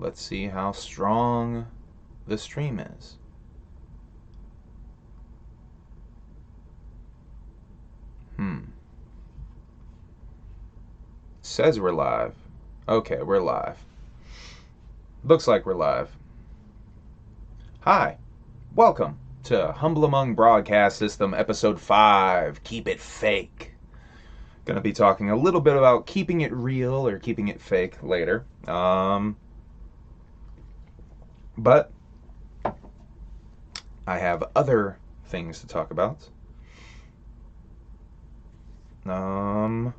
Let's see how strong the stream is. Says we're live. Okay, we're live. Looks like we're live. Hi, welcome to Humble Among Broadcast System Episode 5, Keep It Fake. Gonna be talking a little bit about keeping it real or keeping it fake later. But I have other things to talk about.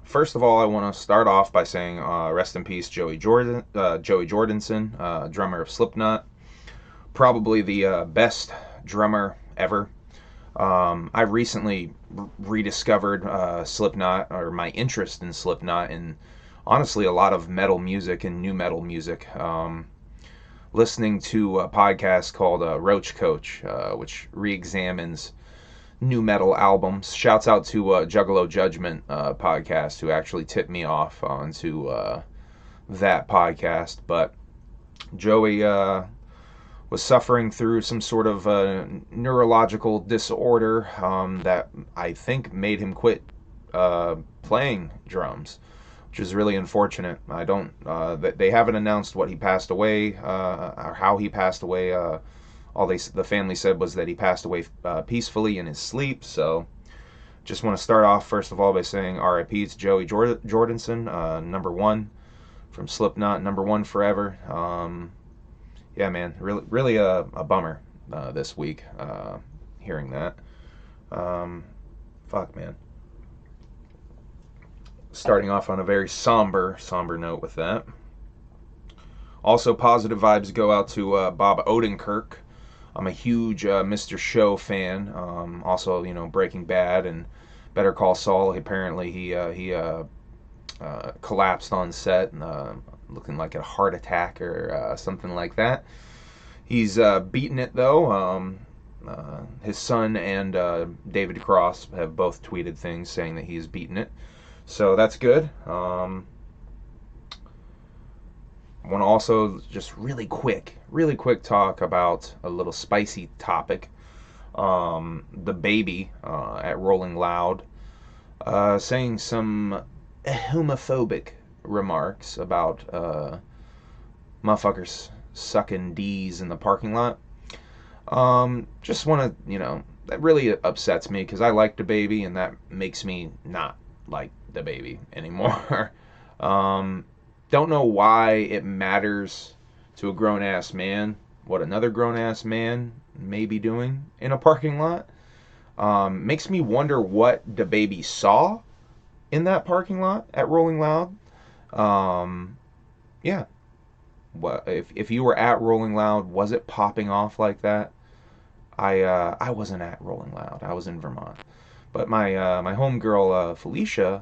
First of all, I want to start off by saying rest in peace, Joey Jordison, drummer of Slipknot. Probably the best drummer ever. I recently rediscovered Slipknot, or my interest in Slipknot, and honestly a lot of metal music and new metal music. Listening to a podcast called Roach Coach, which re-examines new metal albums. Shouts out to Juggalo Judgment podcast, who actually tipped me off onto that podcast. But Joey was suffering through some sort of neurological disorder that I think made him quit playing drums, which is really unfortunate. I don't. They haven't announced what he passed away or how he passed away. The family said was that he passed away peacefully in his sleep. So, just want to start off first of all by saying R.I.P. to Joey Jordison, number one from Slipknot, number one forever. Yeah, man, really a bummer this week hearing that. Fuck, man. Starting off on a very somber note with that. Also, positive vibes go out to Bob Odenkirk. I'm a huge Mr. Show fan. Also, Breaking Bad and Better Call Saul. Apparently, he collapsed on set, looking like a heart attack or something like that. He's beaten it though. His son and David Cross have both tweeted things saying that he's beaten it, so that's good. I want to also just really quick talk about a little spicy topic. The baby at Rolling Loud saying some homophobic remarks about motherfuckers sucking D's in the parking lot. Just want to, that really upsets me because I like the baby and that makes me not like the baby anymore. Don't know why it matters to a grown-ass man what another grown-ass man may be doing in a parking lot. Makes me wonder what DaBaby saw in that parking lot at Rolling Loud. Yeah. Well, if you were at Rolling Loud, was it popping off like that? I wasn't at Rolling Loud. I was in Vermont. But my homegirl Felicia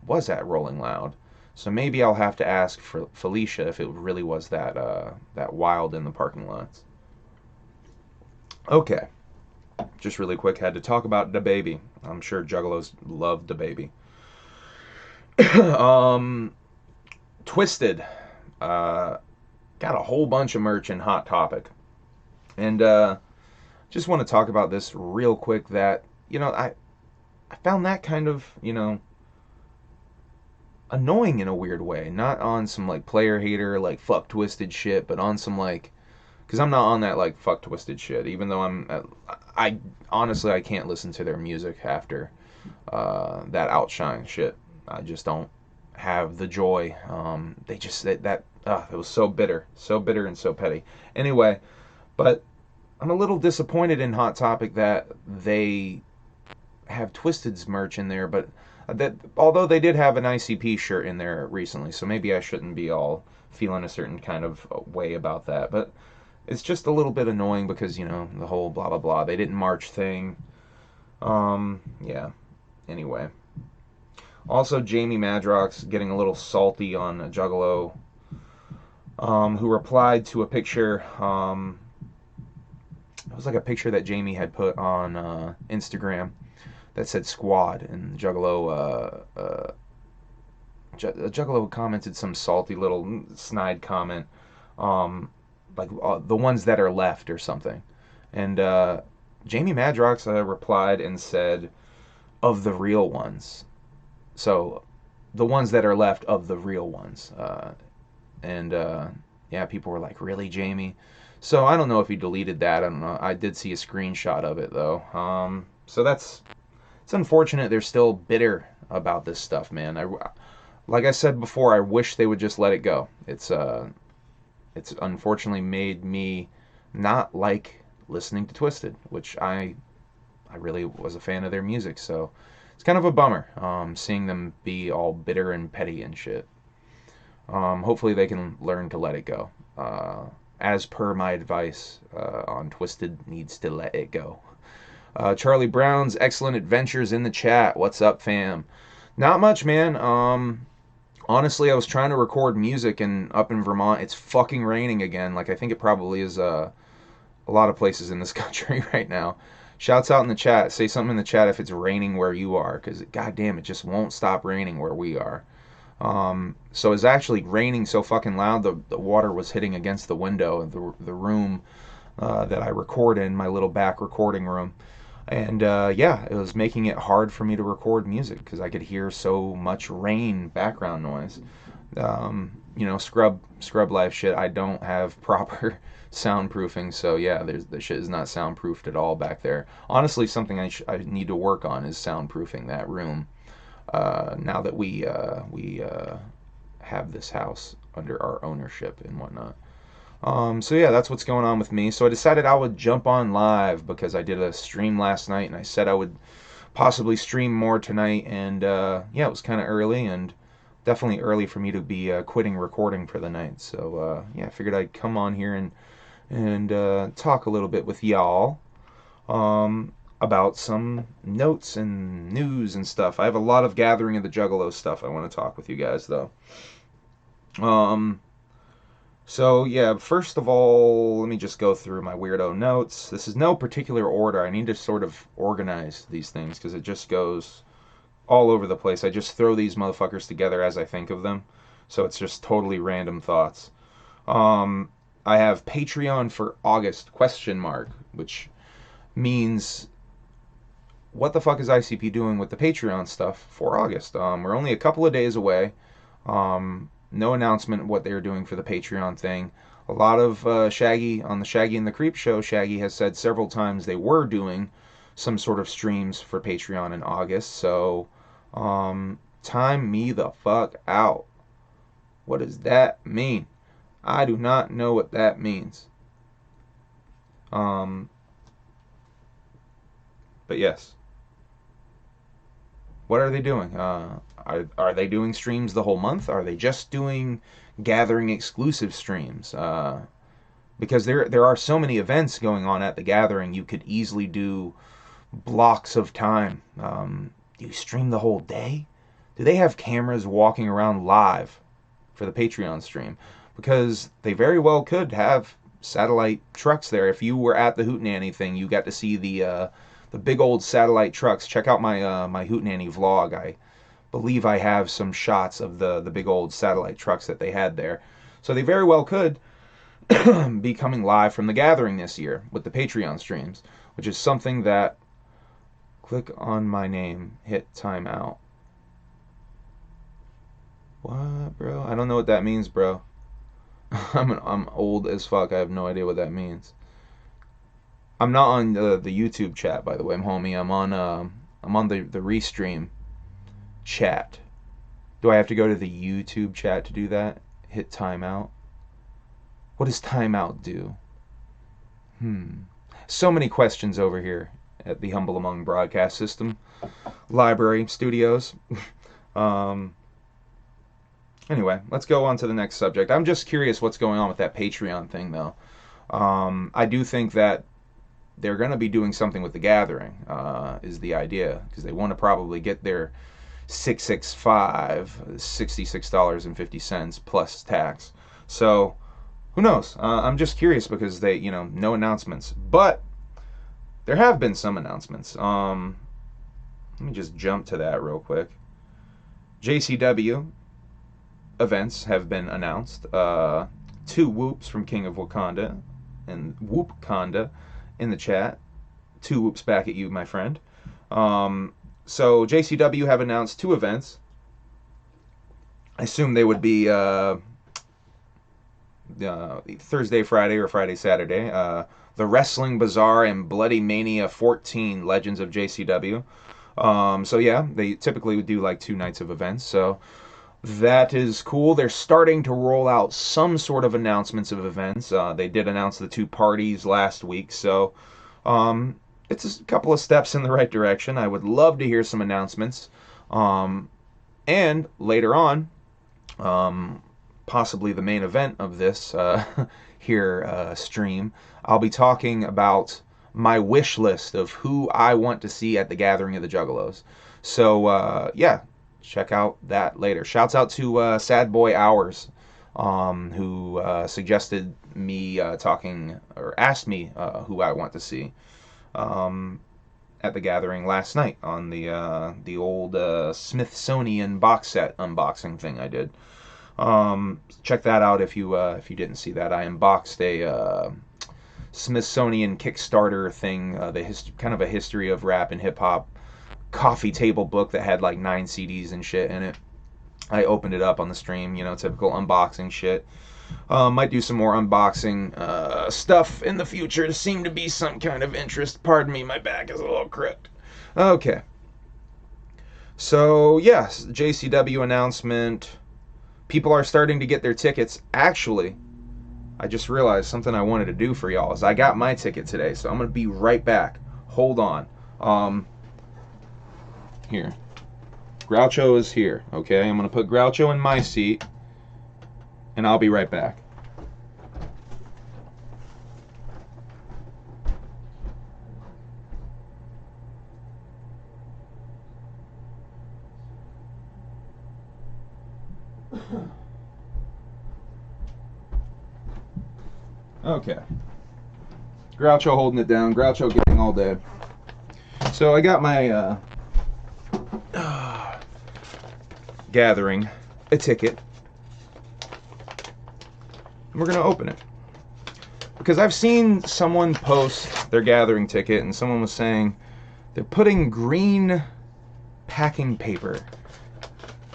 was at Rolling Loud. So maybe I'll have to ask for Felicia if it really was that wild in the parking lots. Okay, just really quick, had to talk about DaBaby. I'm sure Juggalos love DaBaby. Twisted got a whole bunch of merch in Hot Topic, and just want to talk about this real quick. That I found that kind of annoying in a weird way. Not on some like player hater like fuck Twisted shit, but on some like, because I'm not on that like fuck Twisted shit. Even though I honestly I can't listen to their music after that Outshine shit. I just don't have the joy. They just it was so bitter and so petty. Anyway, but I'm a little disappointed in Hot Topic that they have Twisted's merch in there, but that although they did have an ICP shirt in there recently, so maybe I shouldn't be all feeling a certain kind of way about that. But it's just a little bit annoying because the whole blah blah blah. They didn't march thing. Yeah. Anyway. Also, Jamie Madrox getting a little salty on a Juggalo, who replied to a picture. It was like a picture that Jamie had put on Instagram that said squad, and Juggalo Juggalo commented some salty little snide comment um, like the ones that are left or something. And Jamie Madrox replied and said, of the real ones. So the ones that are left of the real ones. And yeah, people were like, really, Jamie? So I don't know if he deleted that. I don't know. I did see a screenshot of it though. So it's unfortunate they're still bitter about this stuff, man. Like I said before, I wish they would just let it go. It's unfortunately made me not like listening to Twisted, which I really was a fan of their music. So it's kind of a bummer, seeing them be all bitter and petty and shit. Hopefully they can learn to let it go. As per my advice on Twisted, needs to let it go. Charlie Brown's excellent adventures in the chat. What's up, fam? Not much, man. Honestly, I was trying to record music, and up in Vermont, it's fucking raining again. Like I think it probably is a lot of places in this country right now. Shouts out in the chat. Say something in the chat if it's raining where you are, because goddamn, it just won't stop raining where we are. So it's actually raining so fucking loud, the water was hitting against the window of the room that I record in, my little back recording room. And yeah, it was making it hard for me to record music because I could hear so much rain background noise. You know, scrub life shit. I don't have proper soundproofing, so yeah, the shit is not soundproofed at all back there. Honestly, something I need to work on is soundproofing that room. Now that we have this house under our ownership and whatnot. So yeah, that's what's going on with me. So I decided I would jump on live because I did a stream last night, and I said I would possibly stream more tonight. And yeah, it was kind of early, and definitely early for me to be quitting recording for the night. So yeah, I figured I'd come on here and talk a little bit with y'all about some notes and news and stuff. I have a lot of Gathering of the Juggalos stuff I want to talk with you guys though. So yeah, first of all, let me just go through my weirdo notes. This is no particular order. I need to sort of organize these things because it just goes all over the place. I just throw these motherfuckers together as I think of them. So it's just totally random thoughts. Um, I have Patreon for August question mark, which means what the fuck is ICP doing with the Patreon stuff for August? We're only a couple of days away. No announcement of what they're doing for the Patreon thing. A lot of Shaggy on the Shaggy and the Creep show. Shaggy has said several times they were doing some sort of streams for Patreon in August. So, time me the fuck out. What does that mean? I do not know what that means. Um, but yes. What are they doing? Are they doing streams the whole month? Are they just doing Gathering exclusive streams? Because there are so many events going on at the Gathering, you could easily do blocks of time. Do you stream the whole day? Do they have cameras walking around live for the Patreon stream? Because they very well could have satellite trucks there. If you were at the Hootenanny thing, you got to see the big old satellite trucks. Check out my Hootenanny vlog. I believe I have some shots of the big old satellite trucks that they had there. So they very well could be coming live from the Gathering this year with the Patreon streams, which is something that click on my name, hit timeout. What, bro? I don't know what that means, bro. I'm old as fuck. I have no idea what that means. I'm not on the YouTube chat, by the way, homie. I'm on the Restream chat. Do I have to go to the YouTube chat to do that? Hit timeout. What does timeout do? So many questions over here at the Humble Among Broadcast System Library Studios. Anyway, let's go on to the next subject. I'm just curious what's going on with that Patreon thing, though. I do think that they're going to be doing something with the Gathering, is the idea, because they want to probably get their $66.50 plus tax. So, who knows? I'm just curious because they, no announcements. But there have been some announcements. Let me just jump to that real quick. JCW events have been announced. 2 whoops from King of Wakanda and Whoopconda in the chat. 2 whoops back at you, my friend. So JCW have announced 2 events. I assume they would be Thursday, Friday, or Friday, Saturday. The Wrestling Bazaar and Bloody Mania 14 Legends of JCW. So yeah, they typically would do like 2 nights of events. So that is cool. They're starting to roll out some sort of announcements of events. They did announce the 2 parties last week. So it's a couple of steps in the right direction. I would love to hear some announcements. And later on, possibly the main event of this stream, I'll be talking about my wish list of who I want to see at the Gathering of the Juggalos. So yeah, check out that later. Shouts out to Sad Boy Hours, who suggested me talking, or asked me who I want to see at the Gathering last night on the old Smithsonian box set unboxing thing I did. Check that out if you didn't see that. I unboxed a Smithsonian Kickstarter thing, kind of a history of rap and hip hop coffee table book that had like 9 CDs and shit in it. I opened it up on the stream, typical unboxing shit. Might do some more unboxing stuff in the future. There seemed to be some kind of interest. Pardon me, my back is a little crooked. Okay. So, yes, JCW announcement. People are starting to get their tickets. Actually, I just realized something I wanted to do for y'all is I got my ticket today, so I'm going to be right back. Hold on. Here. Groucho is here, okay? I'm going to put Groucho in my seat, and I'll be right back. Okay. Groucho holding it down. Groucho getting all dead. So I got my Gathering a ticket. We're going to open it. Because I've seen someone post their Gathering ticket, and someone was saying they're putting green packing paper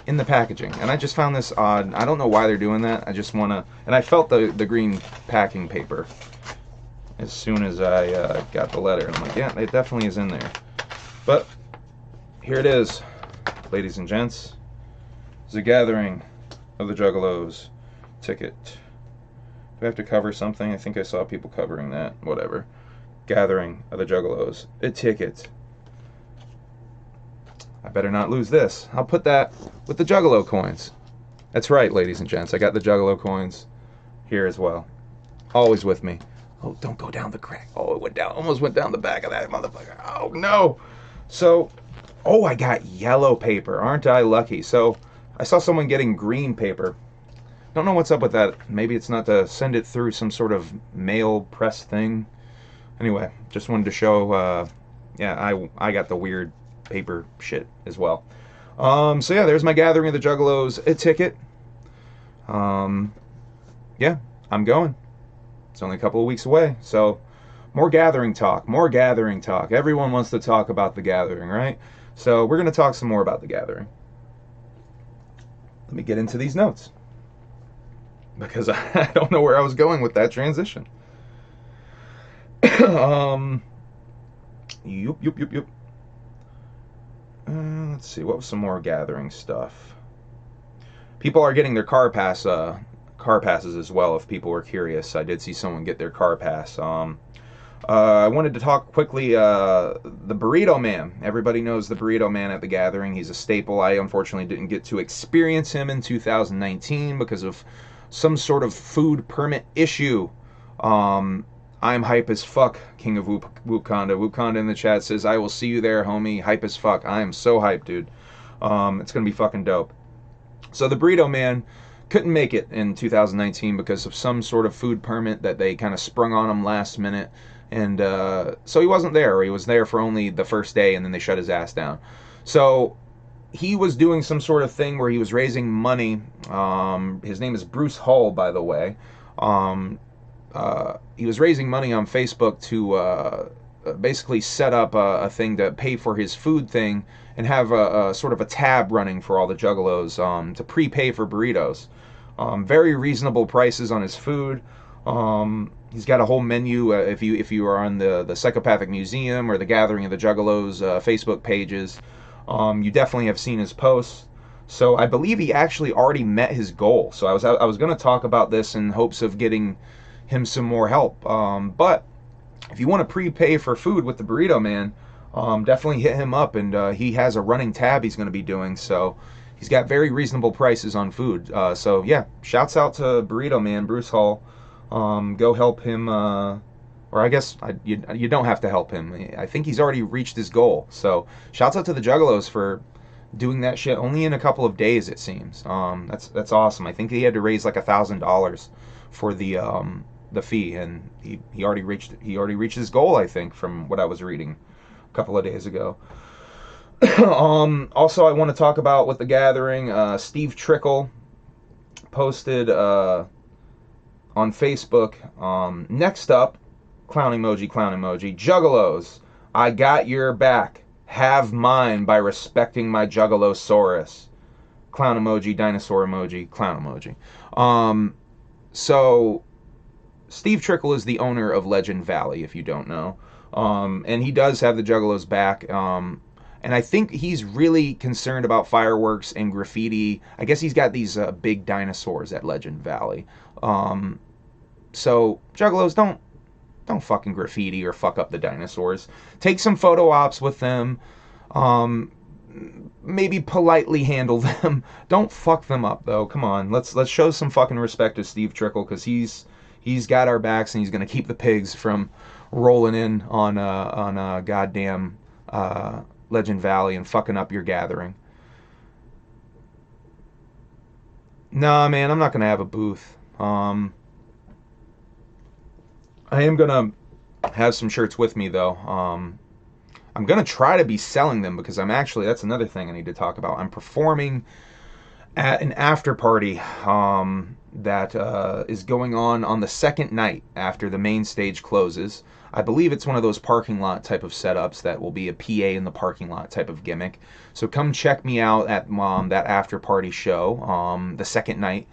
in the packaging, and I just found this odd. I don't know why they're doing that. I just want to, and I felt the green packing paper as soon as I got the letter, and I'm like, yeah, it definitely is in there. But here it is, ladies and gents. It's a Gathering of the Juggalos ticket. Do I have to cover something? I think I saw people covering that. Whatever. Gathering of the Juggalos, a ticket. I better not lose this. I'll put that with the Juggalo coins. That's right, ladies and gents. I got the Juggalo coins here as well. Always with me. Oh, don't go down the crack. Oh, it went down. Almost went down the back of that motherfucker. Oh, no. So, oh, I got yellow paper. Aren't I lucky? So, I saw someone getting green paper. Don't know what's up with that. Maybe it's not to send it through some sort of mail press thing. Anyway, just wanted to show, yeah, I got the weird paper shit as well. So yeah, there's my Gathering of the Juggalos a ticket. Yeah, I'm going. It's only a couple of weeks away, so more Gathering talk, more Gathering talk. Everyone wants to talk about the Gathering, right? So we're going to talk some more about the Gathering. Let me get into these notes, because I don't know where I was going with that transition. Yup. Let's see, what was some more Gathering stuff? People are getting their car passes as well, if people were curious. I did see someone get their car pass. I wanted to talk quickly, the Burrito Man. Everybody knows the Burrito Man at the Gathering. He's a staple. I unfortunately didn't get to experience him in 2019 because of some sort of food permit issue. I'm hype as fuck, King of Wukanda. Wukanda in the chat says, I will see you there, homie. Hype as fuck. I am so hyped, dude. It's going to be fucking dope. So the Burrito Man couldn't make it in 2019 because of some sort of food permit that they kind of sprung on him last minute. And so he wasn't there, or he was there for only the first day, and then they shut his ass down. So he was doing some sort of thing where he was raising money. His name is Bruce Hull, by the way. He was raising money on Facebook to basically set up a thing to pay for his food thing and have a sort of a tab running for all the juggalos to prepay for burritos. Very reasonable prices on his food. He's got a whole menu. If you are on the Psychopathic Museum or the Gathering of the Juggalos Facebook pages, you definitely have seen his posts. So I believe he actually already met his goal. So I was going to talk about this in hopes of getting him some more help. But if you want to prepay for food with the Burrito Man, definitely hit him up, and he has a running tab he's going to be doing. So he's got very reasonable prices on food. So yeah, shouts out to Burrito Man, Bruce Hall. Go help him, or I guess you don't have to help him. I think he's already reached his goal. So shouts out to the Juggalos for doing that shit only in a couple of days, it seems. That's awesome. I think he had to raise like $1,000 for the fee, and he already reached his goal, I think, from what I was reading a couple of days ago. Also, I want to talk about with the gathering. Steve Trickle posted on Facebook. Next up, clown emoji, clown emoji. Juggalos, I got your back. Have mine by respecting my Juggalosaurus. Clown emoji, dinosaur emoji, clown emoji. So Steve Trickle is the owner of Legend Valley, if you don't know. And he does have the Juggalos back. And I think he's really concerned about fireworks and graffiti. I guess he's got these big dinosaurs at Legend Valley. So Juggalos, don't fucking graffiti or fuck up the dinosaurs. Take some photo ops with them. Maybe politely handle them. Don't fuck them up though. Come on, let's show some fucking respect to Steve Trickle, because he's got our backs, and he's gonna keep the pigs from rolling in on goddamn Legend Valley and fucking up your gathering. Nah, man, I'm not gonna have a booth. I am gonna have some shirts with me though. I'm gonna try to be selling them, because that's another thing I need to talk about. I'm performing at an after party that is going on the second night after the main stage closes. I believe it's one of those parking lot type of setups that will be a PA in the parking lot type of gimmick. So come check me out at that after party show the second night.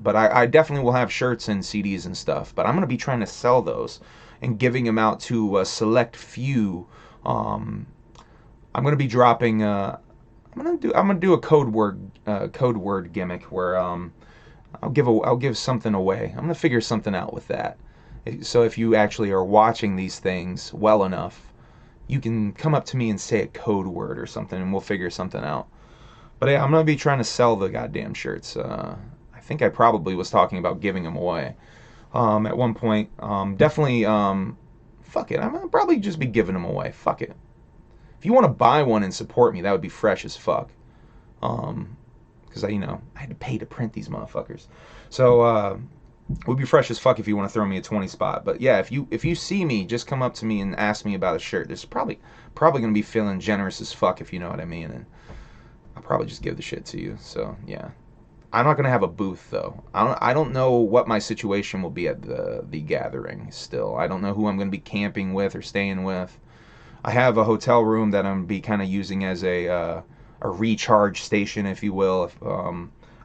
But I definitely will have shirts and CDs and stuff. But I'm going to be trying to sell those and giving them out to a select few. I'm going to be dropping. I'm gonna do a code word gimmick where I'll give something away. I'm gonna figure something out with that. So if you actually are watching these things well enough, you can come up to me and say a code word or something, and we'll figure something out. But yeah, I'm gonna be trying to sell the goddamn shirts. I think I probably was talking about giving them away at one point. Definitely. Fuck it. I'm gonna probably just be giving them away. Fuck it. If you want to buy one and support me, that would be fresh as fuck. Because I had to pay to print these motherfuckers. So it would be fresh as fuck if you want to throw me a 20 spot. But yeah, if you see me, just come up to me and ask me about a shirt. There's probably gonna be feeling generous as fuck, if you know what I mean. And I'll probably just give the shit to you. So yeah. I'm not gonna have a booth though. I don't know what my situation will be at the gathering. Still, I don't know who I'm gonna be camping with or staying with. I have a hotel room that I'm gonna be kind of using as a recharge station, if you will. If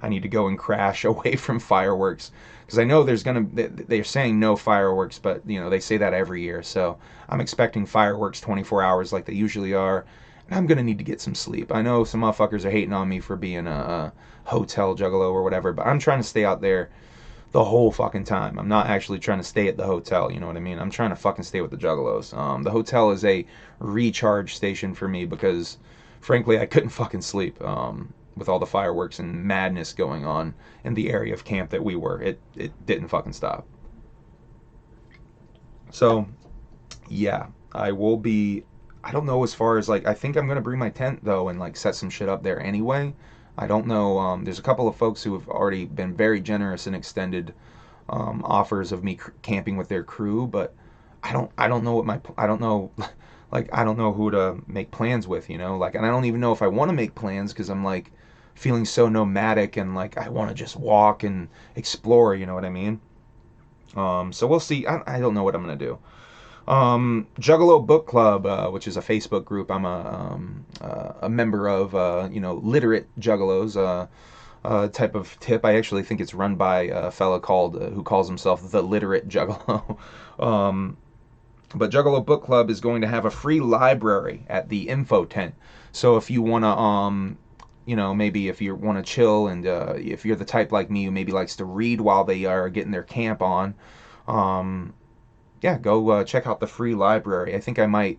I need to go and crash away from fireworks, because I know they're saying no fireworks, but they say that every year. So I'm expecting fireworks 24 hours like they usually are. And I'm gonna need to get some sleep. I know some motherfuckers are hating on me for being a hotel juggalo or whatever, but I'm trying to stay out there the whole fucking time. I'm not actually trying to stay at the hotel, you know what I mean? I'm trying to fucking stay with the juggalos. The hotel is a recharge station for me, because frankly I couldn't fucking sleep with all the fireworks and madness going on in the area of camp that we were. It didn't fucking stop. So yeah, I will be. I don't know, as far as I think I'm gonna bring my tent though and set some shit up there anyway. I don't know. There's a couple of folks who have already been very generous and extended offers of me camping with their crew, but I don't know what I don't know. I don't know who to make plans with, and I don't even know if I want to make plans, because I'm feeling so nomadic and like I want to just walk and explore. You know what I mean? So we'll see. I don't know what I'm gonna do. Juggalo Book Club, which is a Facebook group. I'm a member of. Literate juggalos. Type of tip. I actually think it's run by a fella called who calls himself the Literate Juggalo. um, but Juggalo Book Club is going to have a free library at the info tent. So if you want to, maybe if you want to chill and if you're the type like me who maybe likes to read while they are getting their camp on, yeah, go check out the free library. I think I might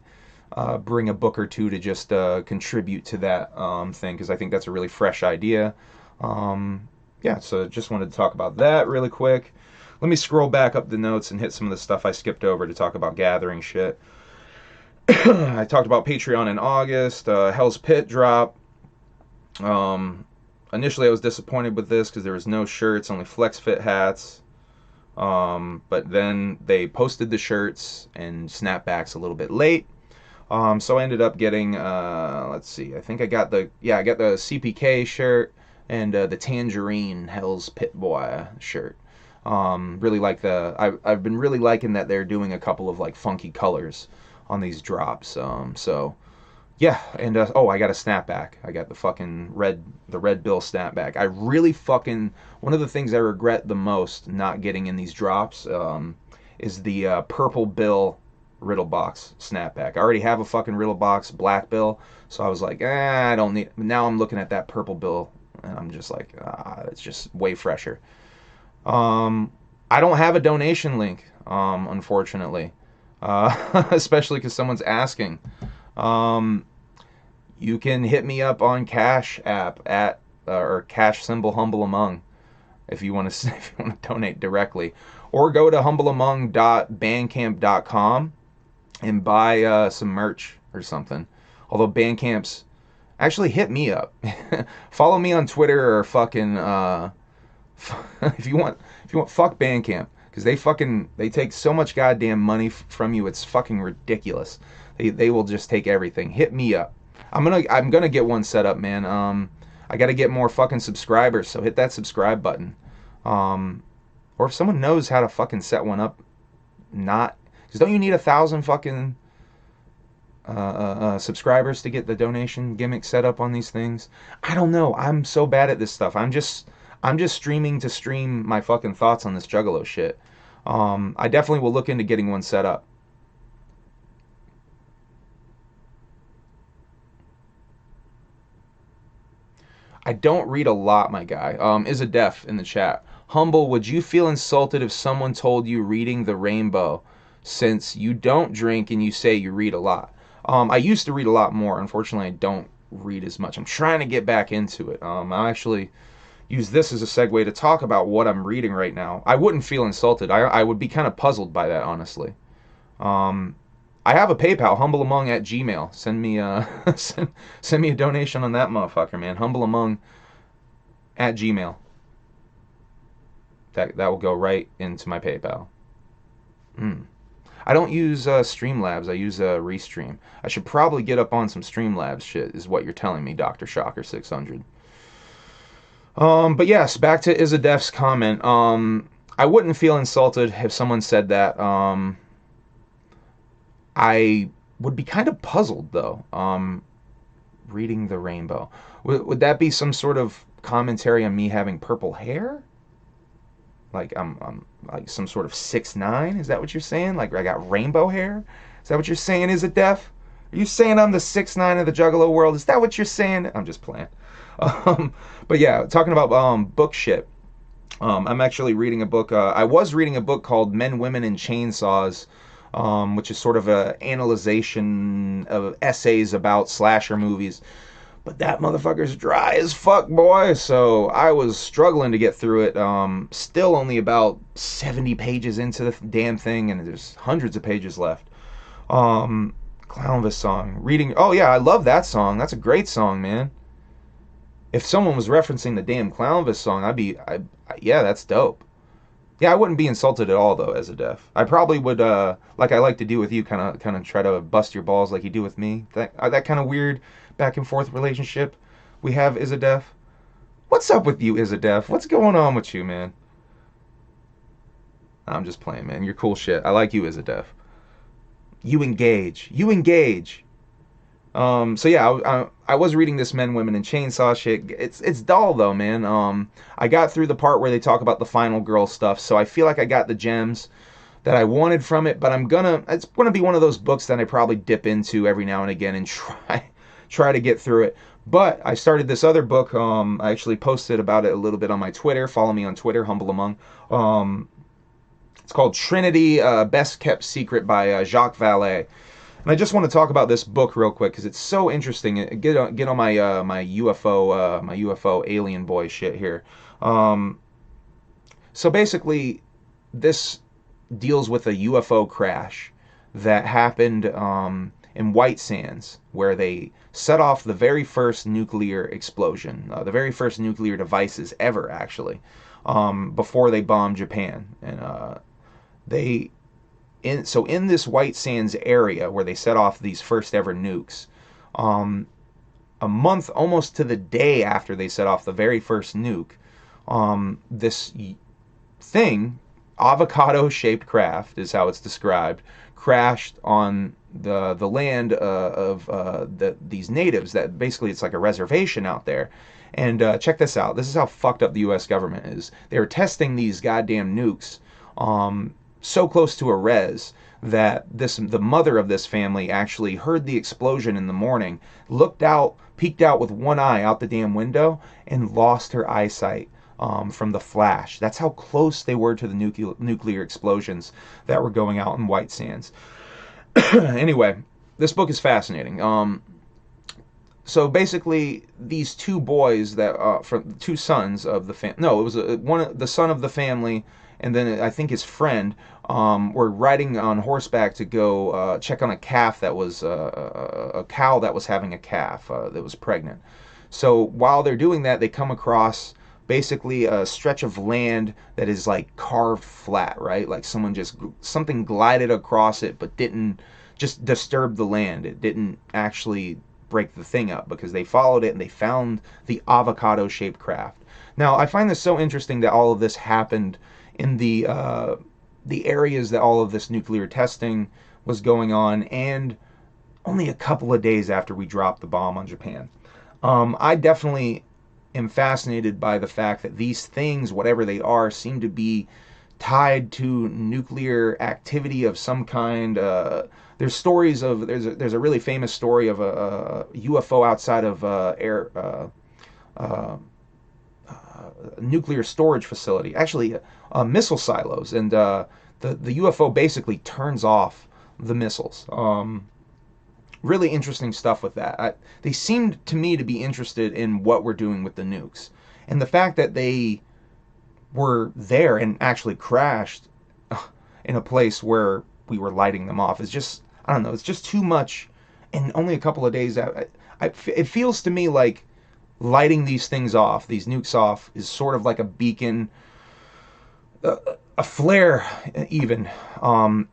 bring a book or two to just contribute to that thing because I think that's a really fresh idea. Yeah, so just wanted to talk about that really quick. Let me scroll back up the notes and hit some of the stuff I skipped over to talk about gathering shit. I talked about Patreon in August. Hell's Pit drop. Initially, I was disappointed with this because there was no shirts, only flex fit hats. But then they posted the shirts and snapbacks a little bit late. So I ended up getting, let's see, I think I got the CPK shirt and the Tangerine Hell's Pit Boy shirt. Really like I've been really liking that they're doing a couple of like funky colors on these drops. So yeah, and I got a snapback. I got the Red Bill snapback. I really one of the things I regret the most not getting in these drops is the Purple Bill Riddle Box snapback. I already have a fucking Riddle Box Black Bill, so I was like, I don't need. Now I'm looking at that Purple Bill, and I'm just like, it's just way fresher. I don't have a donation link, unfortunately, especially because someone's asking. You can hit me up on Cash App at or Cash symbol Humble Among if you want to donate directly, or go to humbleamong.bandcamp.com and buy some merch or something. Although Bandcamp's actually hit me up. Follow me on Twitter or fucking if you want fuck Bandcamp because they take so much goddamn money from you. It's fucking ridiculous. They will just take everything. Hit me up. I'm gonna get one set up, man. I gotta get more fucking subscribers, so hit that subscribe button. Or if someone knows how to fucking set one up, because don't you need 1,000 fucking subscribers to get the donation gimmick set up on these things? I don't know. I'm so bad at this stuff. I'm just streaming to stream my fucking thoughts on this Juggalo shit. I definitely will look into getting one set up. I don't read a lot, my guy. Is a deaf in the chat. Humble, would you feel insulted if someone told you reading the rainbow, since you don't drink and you say you read a lot? I used to read a lot more. Unfortunately, I don't read as much. I'm trying to get back into it. I actually use this as a segue to talk about what I'm reading right now. I wouldn't feel insulted. I would be kind of puzzled by that, honestly. I have a PayPal, humbleamong@gmail. Send me send me a donation on that motherfucker, man. Humbleamong@gmail. That will go right into my PayPal. I don't use Streamlabs. I use Restream. I should probably get up on some Streamlabs shit, is what you're telling me, Dr. Shocker 600. But yes, back to Izadef's comment. I wouldn't feel insulted if someone said that. I would be kind of puzzled, though. Reading the rainbow. Would that be some sort of commentary on me having purple hair? Like I'm like some sort of 6'9"? Is that what you're saying? Like I got rainbow hair? Is that what you're saying, Izadef? Are you saying I'm the 6'9" of the Juggalo world? Is that what you're saying? I'm just playing. But yeah, talking about book shit. I'm actually reading a book. I was reading a book called Men, Women, and Chainsaws, which is sort of a analyzation of essays about slasher movies. But that motherfucker's dry as fuck, boy. So I was struggling to get through it. Still only about 70 pages into the damn thing, and there's hundreds of pages left. Clownvis song. Reading. Oh yeah, I love that song. That's a great song, man. If someone was referencing the damn Clownvis song, yeah, that's dope. Yeah, I wouldn't be insulted at all, though, as a deaf. I probably would, like I like to do with you, kind of try to bust your balls like you do with me. That kind of weird back and forth relationship we have as a deaf. What's up with you, Isadef? What's going on with you, man? I'm just playing, man. You're cool shit. I like you, Isadef. You engage. You engage. So yeah, I was reading this Men, Women, and Chainsaw shit. It's dull though, man. I got through the part where they talk about the final girl stuff, so I feel like I got the gems that I wanted from it. But it's gonna be one of those books that I probably dip into every now and again and try to get through it. But I started this other book. I actually posted about it a little bit on my Twitter. Follow me on Twitter, Humble Among. It's called Trinity, Best Kept Secret by Jacques Vallée. And I just want to talk about this book real quick because it's so interesting. Get on my my UFO alien boy shit here. Um, so basically, this deals with a UFO crash that happened in White Sands, where they set off the very first nuclear explosion, the very first nuclear devices ever, actually, before they bombed Japan. And they in this White Sands area where they set off these first ever nukes, um, a month almost to the day after they set off the very first nuke, this thing, avocado shaped craft is how it's described, crashed on the land of these natives. That basically it's like a reservation out there. And check this out. This is how fucked up the U.S. government is. They were testing these goddamn nukes so close to a res that the mother of this family actually heard the explosion in the morning, looked out, peeked out with one eye out the damn window, and lost her eyesight from the flash. That's how close they were to the nuclear explosions that were going out in White Sands. Anyway, this book is fascinating. So basically, these two boys that from two sons of the family. No, it was the son of the family, and then I think his friend were riding on horseback to go check on a calf that was a cow that was having a calf that was pregnant. So while they're doing that, they come across basically a stretch of land that is like carved flat, right? Like something glided across it, but didn't just disturb the land. It didn't actually break the thing up because they followed it and they found the avocado shaped craft. Now, I find this so interesting that all of this happened in the areas that all of this nuclear testing was going on, and only a couple of days after we dropped the bomb on Japan. I definitely am fascinated by the fact that these things, whatever they are, seem to be tied to nuclear activity of some kind. There's stories of there's a really famous story of a UFO outside of nuclear storage facility, actually missile silos, and the UFO basically turns off the missiles. Really interesting stuff with that. They seemed to me to be interested in what we're doing with the nukes, and the fact that they were there and actually crashed in a place where we were lighting them off is just, I don't know, it's just too much. And only a couple of days out, it feels to me like lighting these things off, these nukes off, is sort of like a beacon, a flare even,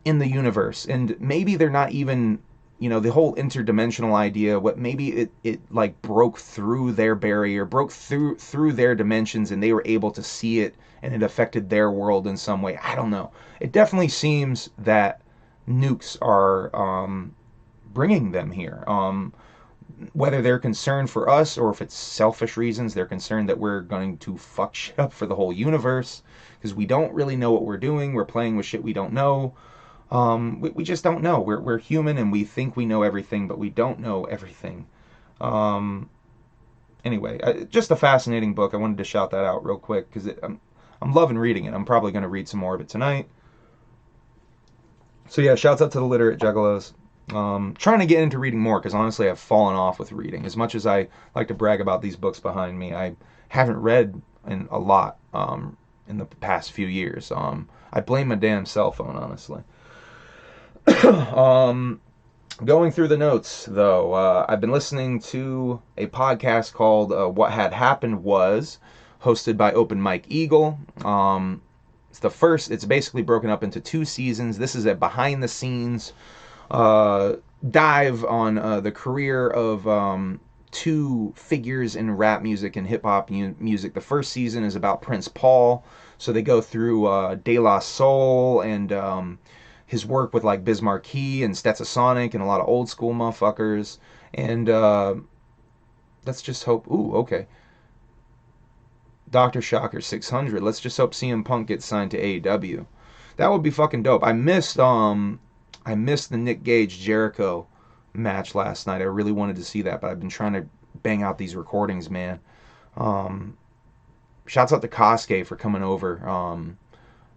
in the universe. And maybe they're not even, the whole interdimensional idea, what maybe it like broke through their barrier, broke through their dimensions, and they were able to see it, and it affected their world in some way. I don't know. It definitely seems that nukes are bringing them here. Whether they're concerned for us or if it's selfish reasons, they're concerned that we're going to fuck shit up for the whole universe because we don't really know what we're doing. We're playing with shit we don't know. We just don't know. We're human and we think we know everything, but we don't know everything. Anyway, just a fascinating book. I wanted to shout that out real quick because I'm loving reading it. I'm probably going to read some more of it tonight. So yeah, shouts out to the Literate Juggalos. Trying to get into reading more because honestly I've fallen off with reading. As much as I like to brag about these books behind me, I haven't read in a lot in the past few years. I blame my damn cell phone, honestly. Going through the notes though, I've been listening to a podcast called What Had Happened Was, hosted by Open Mike Eagle. It's basically broken up into 2 seasons. This is a behind the scenes dive on the career of two figures in rap music and hip hop music. The first season is about Prince Paul, so they go through De La Soul and his work with like Biz Markie and Stetsasonic and a lot of old school motherfuckers. And let's just hope. Ooh, okay. Dr. Shocker 600. Let's just hope CM Punk gets signed to AEW. That would be fucking dope. I missed the Nick Gage Jericho match last night. I really wanted to see that, but I've been trying to bang out these recordings, man. Shouts out to Kosuke for coming over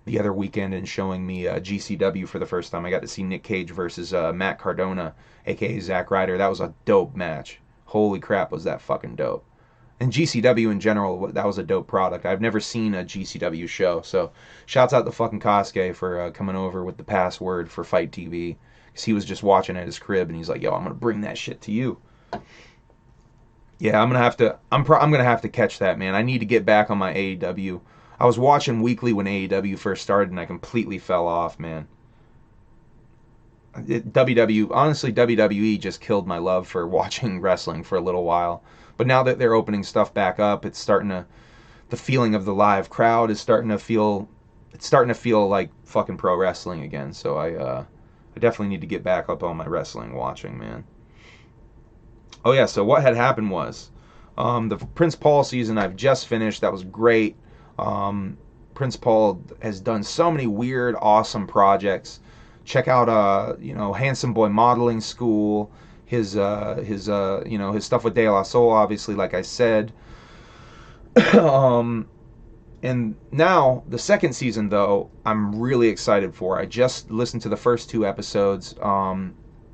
the other weekend and showing me GCW for the first time. I got to see Nick Cage versus Matt Cardona, aka Zack Ryder. That was a dope match. Holy crap, was that fucking dope. And GCW in general, that was a dope product. I've never seen a GCW show, so shouts out to fucking Kosuke for coming over with the password for Fight TV. Because he was just watching at his crib, and he's like, yo, I'm going to bring that shit to you. Yeah, I'm gonna have to catch that, man. I need to get back on my AEW. I was watching weekly when AEW first started, and I completely fell off, man. Honestly, WWE just killed my love for watching wrestling for a little while. But now that they're opening stuff back up, the feeling of the live crowd is it's starting to feel like fucking pro wrestling again. So I definitely need to get back up on my wrestling watching, man. Oh yeah, so what had happened was the Prince Paul season I've just finished. That was great. Prince Paul has done so many weird, awesome projects. Check out Handsome Boy Modeling School, his stuff with De La Soul, obviously, like I said. And now the second season, though, I'm really excited for. I just listened to the first two episodes.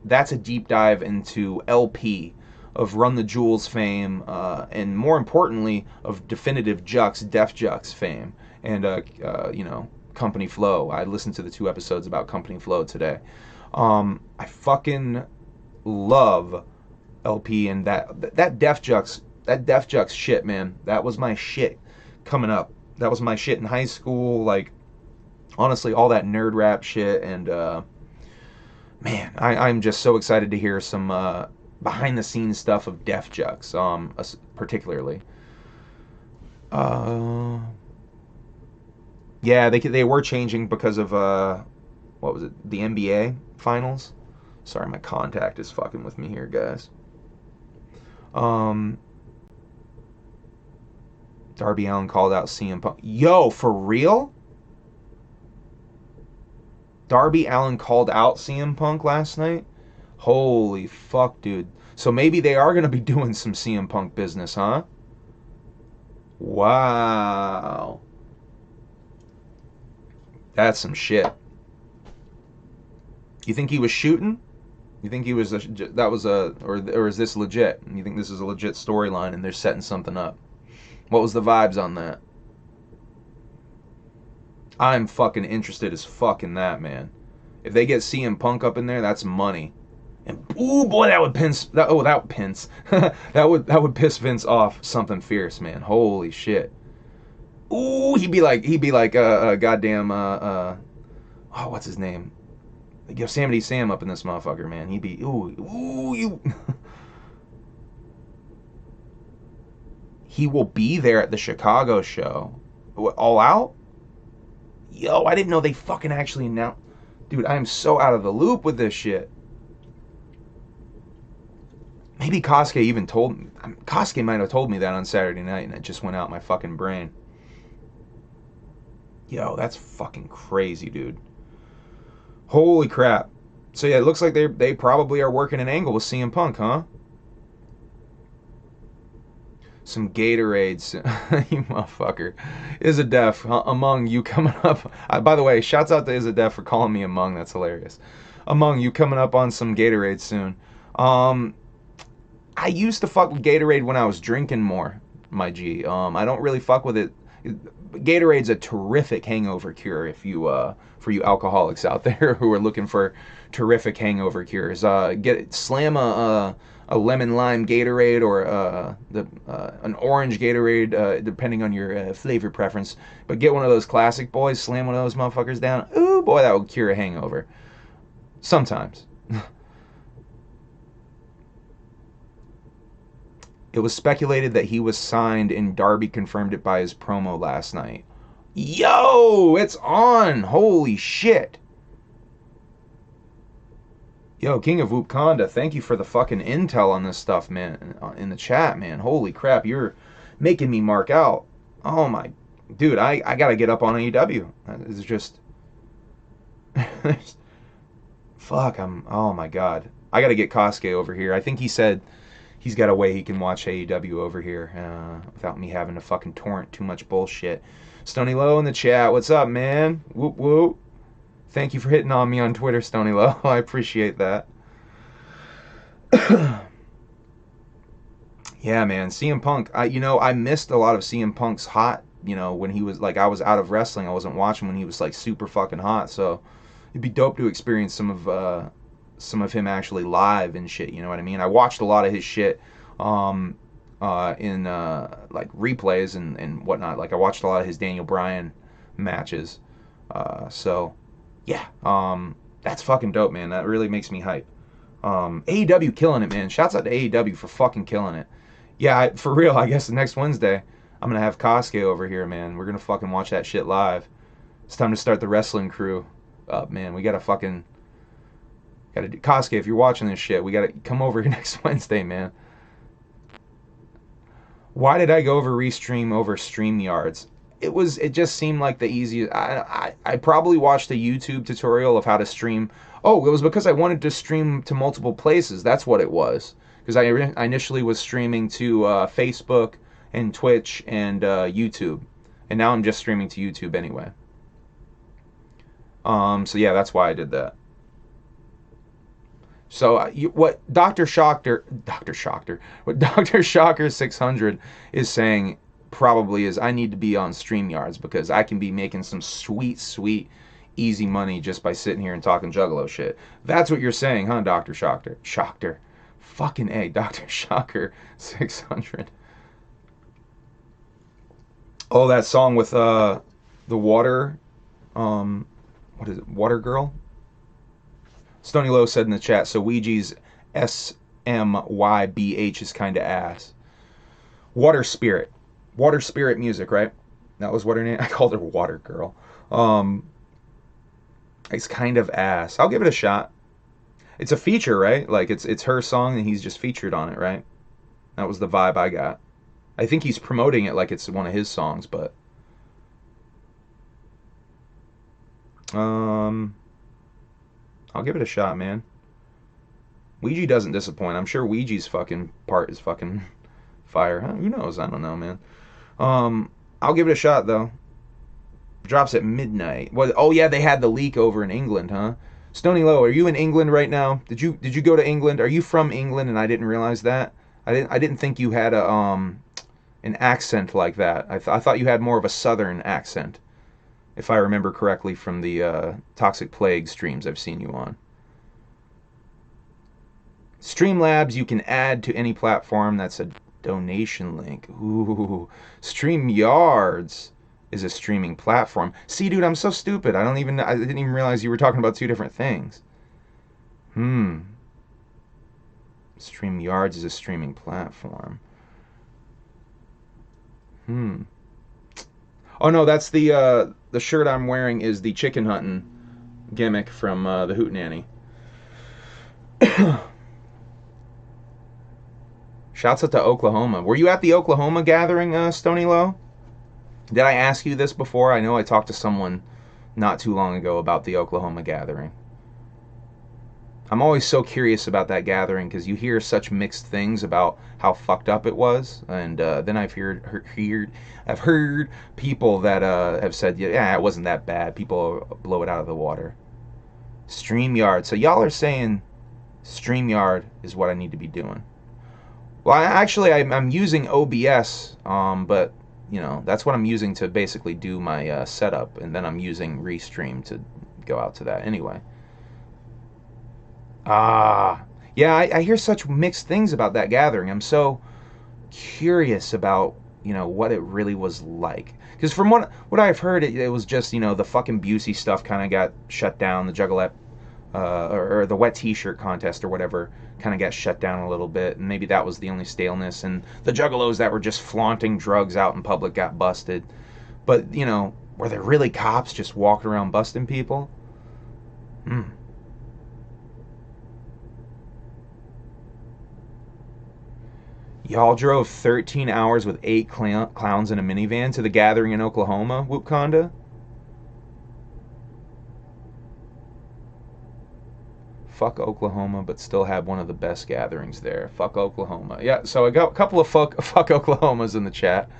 That's a deep dive into LP, of Run the Jewels fame, and more importantly, of Definitive Jux, Def Jux fame, and Company Flow. I listened to the two episodes about Company Flow today. I fucking love LP and that Def Jux shit, man. That was my shit coming up. That was my shit in high school. Like, honestly, all that nerd rap shit, and man, I'm just so excited to hear some behind the scenes stuff of Def Jux, particularly. Yeah, they were changing because of what was it? The NBA finals. Sorry, my contact is fucking with me here, guys. Darby Allin called out CM Punk. Yo, for real? Darby Allin called out CM Punk last night? Holy fuck, dude. So maybe they are going to be doing some CM Punk business, huh? Wow. That's some shit. You think he was shooting? You think he was or is this legit? You think this is a legit storyline and they're setting something up? What was the vibes on that? I'm fucking interested as fuck in that, man. If they get CM Punk up in there, that's money. And ooh boy, that would that would piss Vince off something fierce, man. Holy shit. Ooh, he'd be like goddamn oh, what's his name? Yosemite Sam up in this motherfucker, man. He'd be you. He will be there at the Chicago show. All Out? Yo, I didn't know they fucking actually announced. Dude, I am so out of the loop with this shit. Maybe Kosuke might have told me that on Saturday night, and it just went out my fucking brain. Yo, that's fucking crazy, dude. Holy crap. So yeah, it looks like they probably are working an angle with CM Punk, huh? Some Gatorades. You motherfucker. Izadef, among you coming up. By the way, shouts out to Izadef for calling me among. That's hilarious. Among you coming up on some Gatorade soon. I used to fuck with Gatorade when I was drinking more, my G. I don't really fuck with it. Gatorade's a terrific hangover cure if you for you alcoholics out there who are looking for terrific hangover cures. Slam a lemon lime Gatorade or an orange Gatorade, depending on your flavor preference. But get one of those classic boys, slam one of those motherfuckers down. Ooh boy, that would cure a hangover. Sometimes. It was speculated that he was signed, and Darby confirmed it by his promo last night. Yo, it's on! Holy shit! Yo, King of Wakanda, thank you for the fucking intel on this stuff, man, in the chat, man. Holy crap, you're making me mark out. Oh my, dude, I gotta get up on AEW. It's just, fuck, oh my god. I gotta get Kosuke over here. I think he said he's got a way he can watch AEW over here without me having to fucking torrent too much bullshit. Stony Low in the chat, what's up, man? Whoop whoop. Thank you for hitting on me on Twitter, Stony Low. I appreciate that. Yeah, man, CM Punk. I missed a lot of CM Punk's hot. When he was like, I was out of wrestling. I wasn't watching when he was like super fucking hot. So it'd be dope to experience some of him actually live and shit. You know what I mean? I watched a lot of his shit in like replays and whatnot. Like I watched a lot of his Daniel Bryan matches. So yeah, that's fucking dope, man. That really makes me hype. AEW killing it, man. Shouts out to AEW for fucking killing it. Yeah, for real. I guess the next Wednesday I'm gonna have Kosuke over here, man. We're gonna fucking watch that shit live. It's time to start the wrestling crew up, man. We gotta do Kosuke. If you're watching this shit, we gotta come over here next Wednesday, man. Why did I go over Restream over StreamYards? It just seemed like the easiest. I probably watched a YouTube tutorial of how to stream. Oh, it was because I wanted to stream to multiple places. That's what it was. Because I initially was streaming to Facebook and Twitch and YouTube, and now I'm just streaming to YouTube anyway. So yeah, that's why I did that. So what what Dr. Shocker 600 is saying probably is I need to be on StreamYards because I can be making some sweet, easy money just by sitting here and talking Juggalo shit. That's what you're saying, huh, Dr. Shocker? Fucking A, Dr. Shocker 600. Oh, that song with the water, what is it, Water Girl? Stony Low said in the chat, so Ouija's SMYBH is kind of ass. Water Spirit music, right? That was what her name. I called her Water Girl. It's kind of ass. I'll give it a shot. It's a feature, right? Like it's her song and he's just featured on it, right? That was the vibe I got. I think he's promoting it like it's one of his songs, but I'll give it a shot, man. Ouija doesn't disappoint. I'm sure Ouija's fucking part is fucking fire. Huh? Who knows? I don't know, man. I'll give it a shot though. Drops at midnight. What? Oh yeah, they had the leak over in England, huh? Stony Low, are you in England right now? Did you go to England? Are you from England and I didn't realize that? I didn't think you had a an accent like that. I thought you had more of a southern accent, if I remember correctly from the Toxic Plague streams I've seen you on. Streamlabs you can add to any platform. That's a donation link. Ooh, StreamYards is a streaming platform. See, dude, I'm so stupid. I didn't even realize you were talking about two different things. StreamYards is a streaming platform. Oh no, that's the shirt I'm wearing is the chicken hunting gimmick from the Hootenanny. Shouts out to Oklahoma. Were you at the Oklahoma gathering, Stony Low? Did I ask you this before? I know I talked to someone not too long ago about the Oklahoma gathering. I'm always so curious about that gathering because you hear such mixed things about how fucked up it was, and then I've heard people that have said, yeah, it wasn't that bad. People blow it out of the water. StreamYard. So y'all are saying StreamYard is what I need to be doing. Well, I'm using OBS, but that's what I'm using to basically do my setup, and then I'm using Restream to go out to that anyway. Yeah, I hear such mixed things about that gathering. I'm so curious about, what it really was like. Because from what I've heard, it was just, the fucking Busey stuff kind of got shut down. The or the wet t-shirt contest or whatever kind of got shut down a little bit, and maybe that was the only staleness, and the juggalos that were just flaunting drugs out in public got busted. But, you know, were there really cops just walking around busting people? Y'all drove 13 hours with 8 clowns in a minivan to the gathering in Oklahoma, Whoopconda? Fuck Oklahoma, but still had one of the best gatherings there. Fuck Oklahoma. Yeah, so I got a couple of fuck Oklahomas in the chat.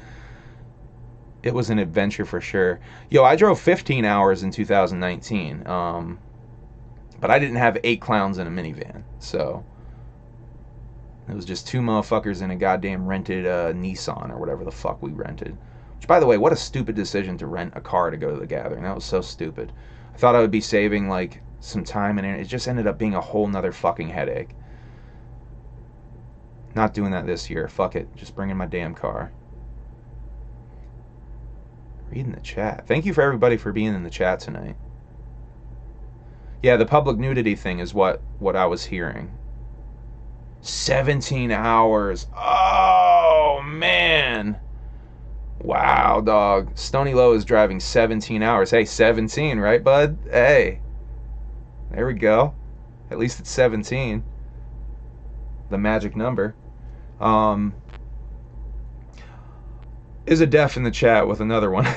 It was an adventure for sure. Yo, I drove 15 hours in 2019, but I didn't have 8 clowns in a minivan, so it was just 2 motherfuckers in a goddamn rented Nissan or whatever the fuck we rented. Which, by the way, what a stupid decision to rent a car to go to the gathering. That was so stupid. I thought I would be saving, like, some time, and it just ended up being a whole nother fucking headache. Not doing that this year. Fuck it. Just bringing my damn car. Reading the chat. Thank you for everybody for being in the chat tonight. Yeah, the public nudity thing is what I was hearing. 17 hours. Oh, man. Wow, dog. Stony Low is driving 17 hours. Hey, 17, right, bud? Hey. There we go. At least it's 17. The magic number. Is a def in the chat with another one.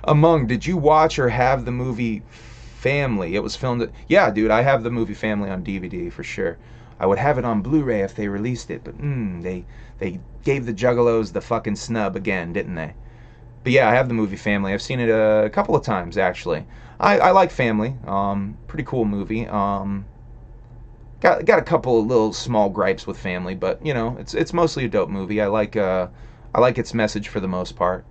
Among, did you watch or have the movie Family? It was filmed at... Yeah, dude, I have the movie Family on DVD for sure. I would have it on Blu-ray if they released it, but they gave the Juggalos the fucking snub again, didn't they? But yeah, I have the movie Family. I've seen it a couple of times, actually. I like Family. Pretty cool movie. Got a couple of little small gripes with Family, but you know, it's mostly a dope movie. I like its message for the most part.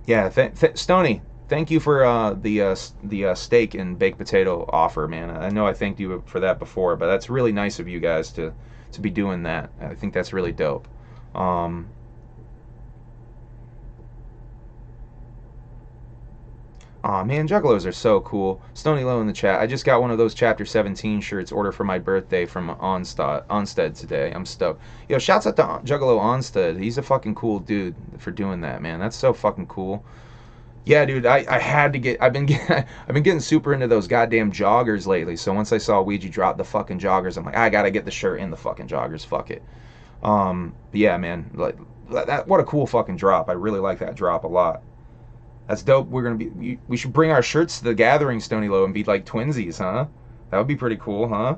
Yeah, Stony, thank you for the steak and baked potato offer, man. I know I thanked you for that before, but that's really nice of you guys to be doing that. I think that's really dope. Aw, man, Juggalos are so cool. Stony Low in the chat. I just got one of those Chapter 17 shirts ordered for my birthday from Onstead today. I'm stoked. Yo, shouts out to Juggalo Onstead. He's a fucking cool dude for doing that, man. That's so fucking cool. Yeah, dude, I had to get... I've been getting super into those goddamn joggers lately. So once I saw Ouija drop the fucking joggers, I'm like, I gotta get the shirt and the fucking joggers. Fuck it. But yeah, man. Like, what a cool fucking drop. I really like that drop a lot. That's dope. We should bring our shirts to the gathering, Stony Low, and be like twinsies, huh? That would be pretty cool, huh?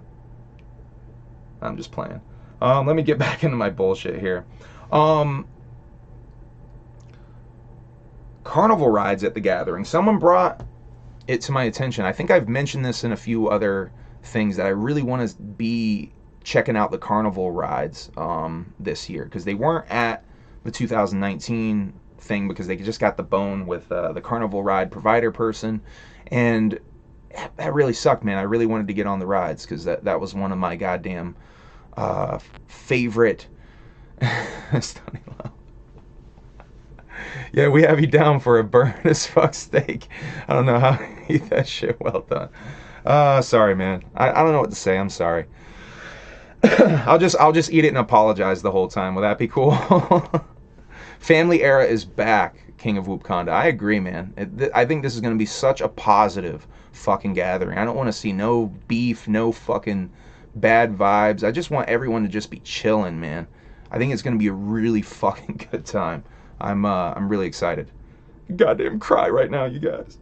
I'm just playing. Let me get back into my bullshit here. Carnival rides at the gathering. Someone brought it to my attention. I think I've mentioned this in a few other things that I really want to be checking out the carnival rides this year, because they weren't at the 2019 thing because they just got the bone with the carnival ride provider person, and that really sucked, man. I really wanted to get on the rides because that was one of my goddamn favorite. Stunning Low. Yeah, we have you down for a burn as fuck steak. I don't know how to eat that shit well done. Sorry, man. I don't know what to say. I'm sorry. I'll just eat it and apologize the whole time. Will that be cool? Family era is back, King of Whoopconda. I agree, man. I think this is going to be such a positive fucking gathering. I don't want to see no beef, no fucking bad vibes. I just want everyone to just be chilling, man. I think it's going to be a really fucking good time. I'm really excited. Goddamn cry right now, you guys.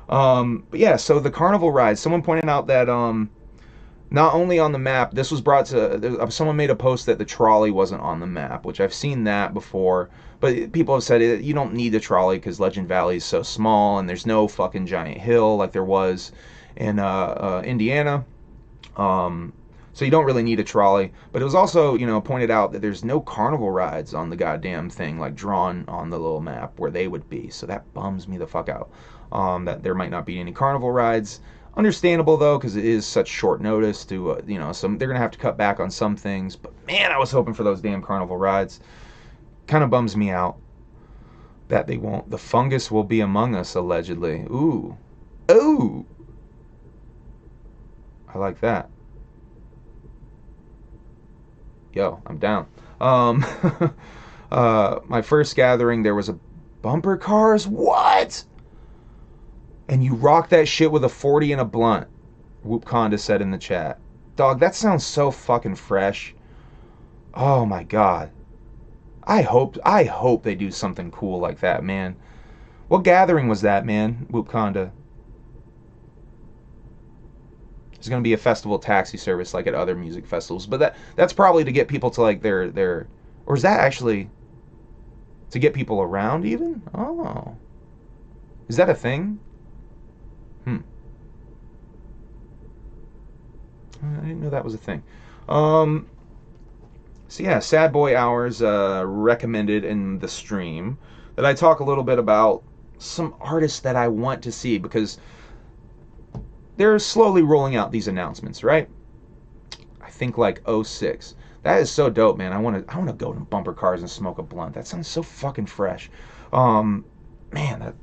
But yeah, so the carnival ride. Someone pointed out that not only on the map, this was brought to... someone made a post that the trolley wasn't on the map, which I've seen that before. But people have said you don't need a trolley because Legend Valley is so small and there's no fucking giant hill like there was in Indiana. So you don't really need a trolley. But it was also, pointed out that there's no carnival rides on the goddamn thing, like drawn on the little map where they would be. So that bums me the fuck out. That there might not be any carnival rides. Understandable though, because it is such short notice to, they're gonna have to cut back on some things. But man, I was hoping for those damn carnival rides. Kind of bums me out that they won't. The fungus will be among us, allegedly. Ooh. I like that. Yo, I'm down. Um, my first gathering, there was a bumper cars. What? And you rock that shit with a 40 and a blunt. Whoop Conda said in the chat. Dog, that sounds so fucking fresh. Oh my god. I hope they do something cool like that, man. What gathering was that, man? Whoop Conda. There's gonna be a festival taxi service like at other music festivals, but that's probably to get people to like their or is that actually to get people around even? Oh. Is that a thing? Hmm. I didn't know that was a thing. Um so yeah, Sad Boy Hours recommended in the stream that I talk a little bit about some artists that I want to see because they're slowly rolling out these announcements, right? I think like '06. That is so dope, man. I want to go to bumper cars and smoke a blunt. That sounds so fucking fresh. Um, man,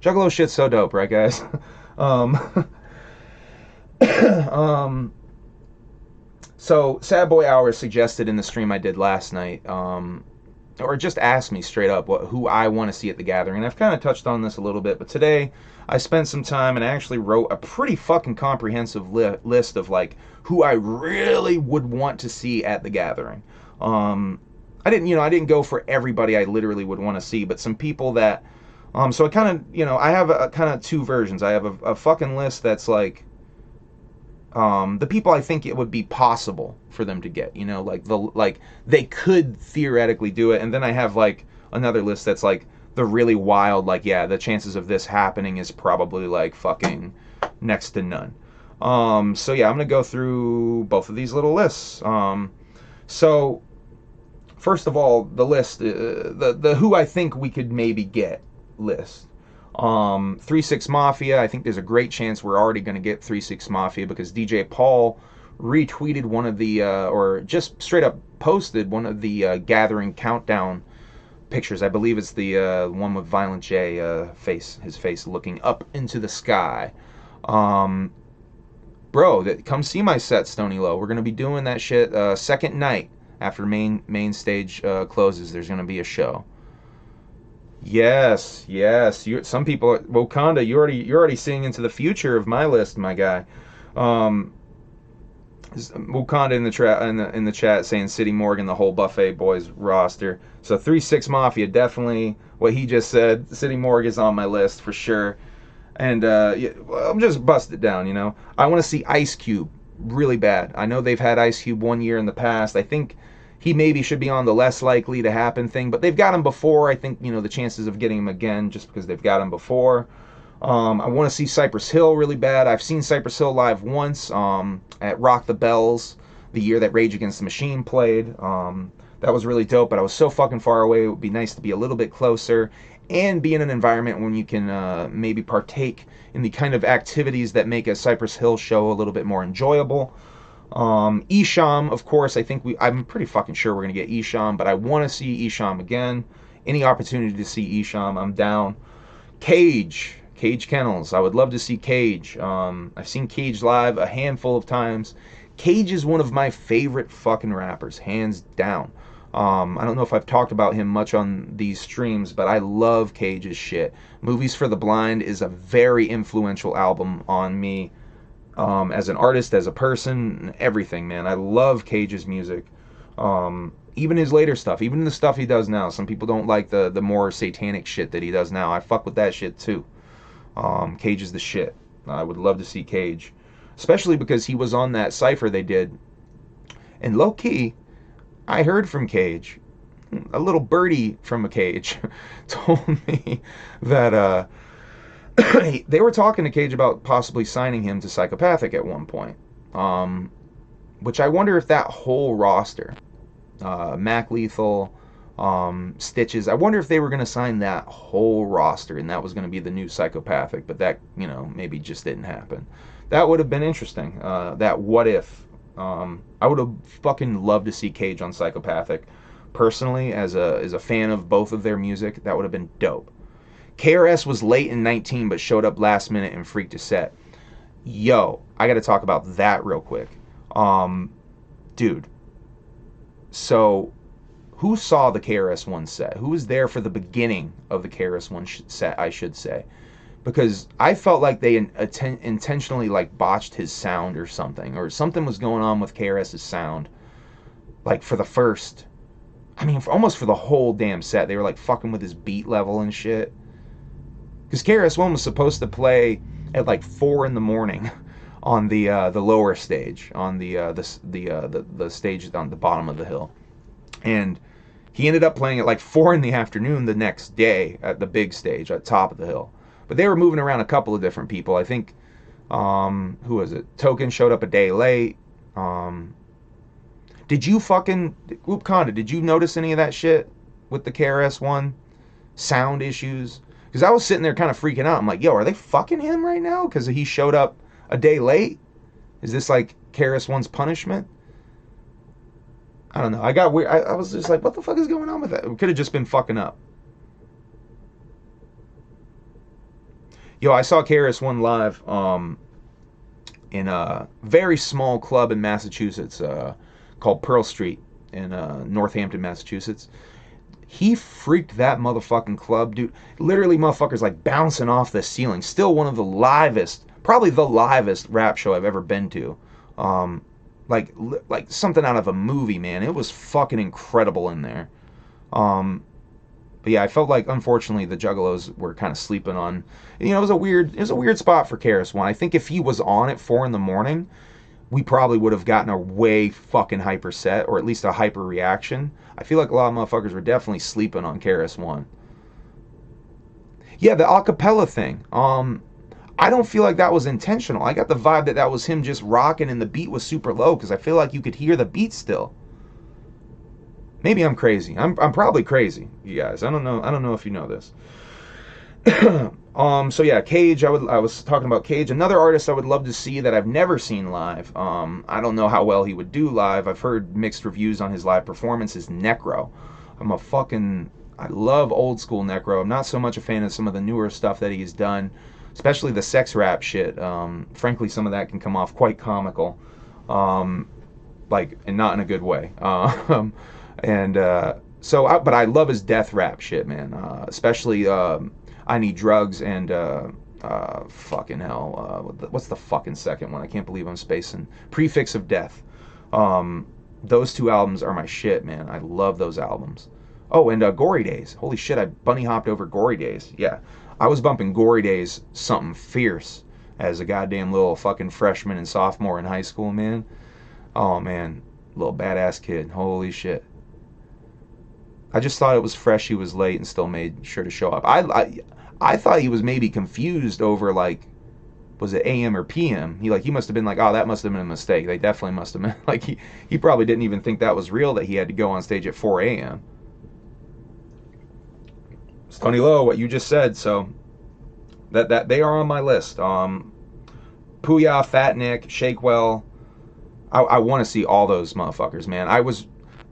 Juggalo shit's so dope, right, guys? um, um, so Sad Boy Hours suggested in the stream I did last night, or just asked me straight up who I want to see at the gathering. And I've kind of touched on this a little bit, but today I spent some time and I actually wrote a pretty fucking comprehensive list of like who I really would want to see at the gathering. I didn't go for everybody I literally would want to see, but some people that, so I kind of, I have a kind of two versions. I have a fucking list that's like, the people I think it would be possible for them to get, like they could theoretically do it, and then I have like another list that's like the really wild, like yeah, the chances of this happening is probably like fucking next to none. So yeah, I'm gonna go through both of these little lists. So first of all, the list, the who I think we could maybe get list. 3-6 Mafia, I think there's a great chance we're already going to get 3-6 Mafia because DJ Paul retweeted one of the, or just straight up posted one of the Gathering countdown pictures. I believe it's the one with Violent J his face looking up into the sky. Bro, come see my set, Stony Low. We're going to be doing that shit second night after main stage closes. There's going to be a show. Yes. Some people, Wakanda. You're already seeing into the future of my list, my guy. Wakanda in the chat saying City Morgan, the whole Buffet Boys roster. So 3-6 Mafia, definitely what he just said. City Morgan is on my list for sure. And yeah, I'm just busted down. I want to see Ice Cube really bad. I know they've had Ice Cube 1 year in the past. I think he maybe should be on the less likely to happen thing, but they've got him before. I think, the chances of getting him again just because they've got him before. I want to see Cypress Hill really bad. I've seen Cypress Hill live once at Rock the Bells, the year that Rage Against the Machine played. That was really dope, but I was so fucking far away. It would be nice to be a little bit closer and be in an environment when you can maybe partake in the kind of activities that make a Cypress Hill show a little bit more enjoyable. Esham, of course, I'm pretty fucking sure we're going to get Esham, but I want to see Esham again. Any opportunity to see Esham, I'm down. Cage Kennels, I would love to see Cage. I've seen Cage live a handful of times. Cage is one of my favorite fucking rappers, hands down. I don't know if I've talked about him much on these streams, but I love Cage's shit. Movies for the Blind is a very influential album on me. As an artist, as a person, everything, man. I love Cage's music. Even his later stuff, even the stuff he does now. Some people don't like the more satanic shit that he does now. I fuck with that shit too. Cage is the shit. I would love to see Cage, especially because he was on that cypher they did. And low key, I heard from Cage, a little birdie from a Cage, told me that they were talking to Cage about possibly signing him to Psychopathic at one point. Which I wonder if that whole roster, Mac Lethal, Stitches, I wonder if they were going to sign that whole roster and that was going to be the new Psychopathic, but that, maybe just didn't happen. That would have been interesting. That what if. I would have fucking loved to see Cage on Psychopathic. Personally, as a fan of both of their music, that would have been dope. KRS was late in 19 but showed up last minute and freaked a set. Yo, I got to talk about that real quick. Um, dude, so who saw the KRS-One set? Who was there for the beginning of the KRS-One set, I should say? Because I felt like they intentionally like botched his sound or something was going on with KRS's sound. Like for the first, I mean, almost for the whole damn set, they were like fucking with his beat level and shit. Because KRS-One was supposed to play at like 4 in the morning on the lower stage, on the stage on the bottom of the hill, and he ended up playing at like 4 in the afternoon the next day at the big stage at top of the hill. But they were moving around a couple of different people. I think who was it? Token showed up a day late. Did you fucking Whoop Conda? Did you notice any of that shit with the KRS-One sound issues? Because I was sitting there kind of freaking out. I'm like, yo, are they fucking him right now? Because he showed up a day late. Is this like KRS-One's punishment? I don't know. I got weird. I was just like, what the fuck is going on with that? We could have just been fucking up. Yo, I saw KRS-One live in a very small club in Massachusetts called Pearl Street in Northampton, Massachusetts. He freaked that motherfucking club, dude. Literally, motherfuckers like bouncing off the ceiling. Still one of the livest, probably the livest rap show I've ever been to. Like something out of a movie, man. It was fucking incredible in there. But yeah, I felt like unfortunately the Juggalos were kind of sleeping on. You know, it was a weird spot for KRS-One. I think if he was on at 4 in the morning, we probably would have gotten a way fucking hyper set, or at least a hyper reaction. I feel like a lot of motherfuckers were definitely sleeping on KRS-One. Yeah, the acapella thing. I don't feel like that was intentional. I got the vibe that that was him just rocking and the beat was super low because I feel like you could hear the beat still. Maybe I'm crazy. I'm probably crazy, you guys. I don't know. I don't know if you know this. So yeah, Cage. I was talking about Cage. Another artist I would love to see that I've never seen live. I don't know how well he would do live. I've heard mixed reviews on his live performances. Necro. I love old school Necro. I'm not so much a fan of some of the newer stuff that he's done, especially the sex rap shit. Frankly, some of that can come off quite comical, and not in a good way. But I love his death rap shit, man. Especially I Need Drugs and fucking hell. What's the fucking second one? I can't believe I'm spacing. Prefix of Death. Those two albums are my shit, man. I love those albums. Oh, and Gory Days. Holy shit, I bunny hopped over Gory Days. Yeah, I was bumping Gory Days something fierce as a goddamn little fucking freshman and sophomore in high school, man. Oh, man. Little badass kid. Holy shit. I just thought it was fresh he was late and still made sure to show up. I thought he was maybe confused over like, was it AM or PM? He must have been like, oh, that must have been a mistake. They definitely must have been like he probably didn't even think that was real that he had to go on stage at 4 a.m. Stony Low, what you just said, so that they are on my list. Puya, Fat Nick, Shakewell. I want to see all those motherfuckers, man.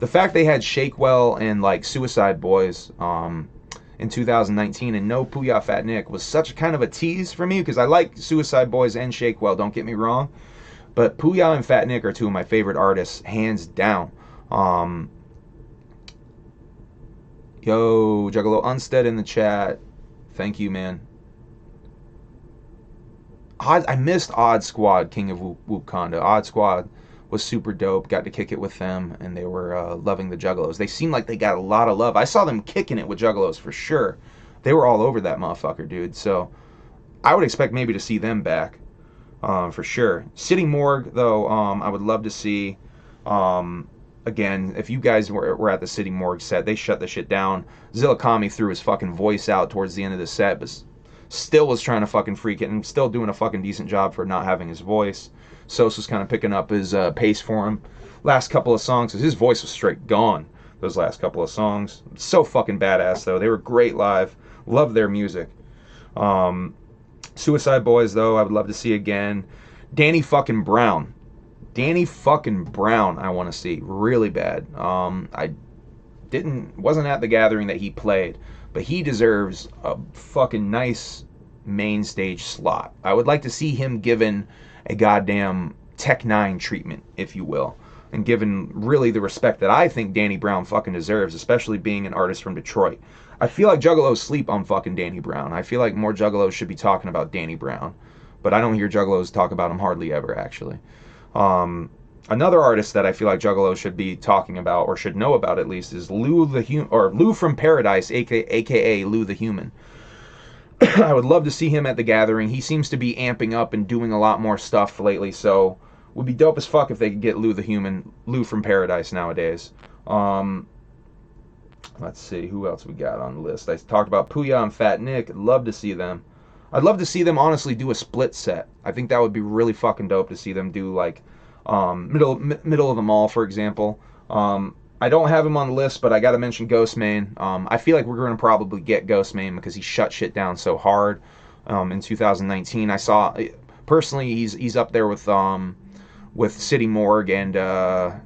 The fact they had Shakewell and like Suicide Boys in 2019 and no Puya Fat Nick was such kind of a tease for me because I like Suicide Boys and Shakewell, don't get me wrong, but Puya and Fat Nick are two of my favorite artists, hands down. Yo, Juggalo Unstead in the chat, thank you, man. I missed Odd Squad, King of Whoop Conda. Odd Squad was super dope. Got to kick it with them, and they were loving the Juggalos. They seemed like they got a lot of love. I saw them kicking it with Juggalos for sure. They were all over that motherfucker, dude. So I would expect maybe to see them back for sure. City Morgue, though, I would love to see. Again, if you guys were at the City Morgue set, they shut the shit down. Zillakami threw his fucking voice out towards the end of the set, but still was trying to fucking freak it and still doing a fucking decent job for not having his voice. Sos was kind of picking up his pace for him last couple of songs because his voice was straight gone those last couple of songs. So fucking badass, though. They were great live. Love their music. Suicide Boys, though, I would love to see again. Danny fucking Brown. Danny fucking Brown I want to see really bad. I wasn't at the gathering that he played, but he deserves a fucking nice main stage slot. I would like to see him given a goddamn Tech 9 treatment, if you will, and given really the respect that I think Danny Brown fucking deserves, especially being an artist from Detroit. I feel like Juggalos sleep on fucking Danny Brown. I feel like more Juggalos should be talking about Danny Brown, but I don't hear Juggalos talk about him hardly ever, actually. Another artist that I feel like Juggalos should be talking about, or should know about at least, is Lou from Paradise, aka Lou the Human. I would love to see him at the Gathering. He seems to be amping up and doing a lot more stuff lately, so would be dope as fuck if they could get Lou the Human, Lou from Paradise nowadays. Let's see, who else we got on the list? I talked about Puya and Fat Nick. I'd love to see them. I'd love to see them honestly do a split set. I think that would be really fucking dope to see them do like middle of the mall, for example. I don't have him on the list, but I got to mention Ghostmane. I feel like we're going to probably get Ghostmane because he shut shit down so hard in 2019. I saw personally he's up there with City Morgue and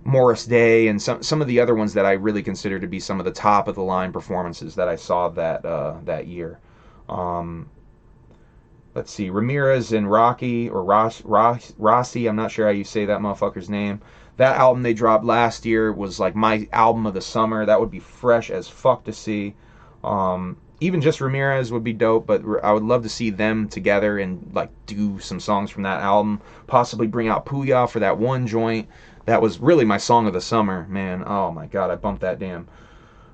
Morris Day and some of the other ones that I really consider to be some of the top of the line performances that I saw that year. Let's see, Ramirez and Rossi, I'm not sure how you say that motherfucker's name. That album they dropped last year was like my album of the summer. That would be fresh as fuck to see. Even just Ramirez would be dope, but I would love to see them together and like do some songs from that album. Possibly bring out Puya for that one joint. That was really my song of the summer, man. Oh my god, I bumped that damn.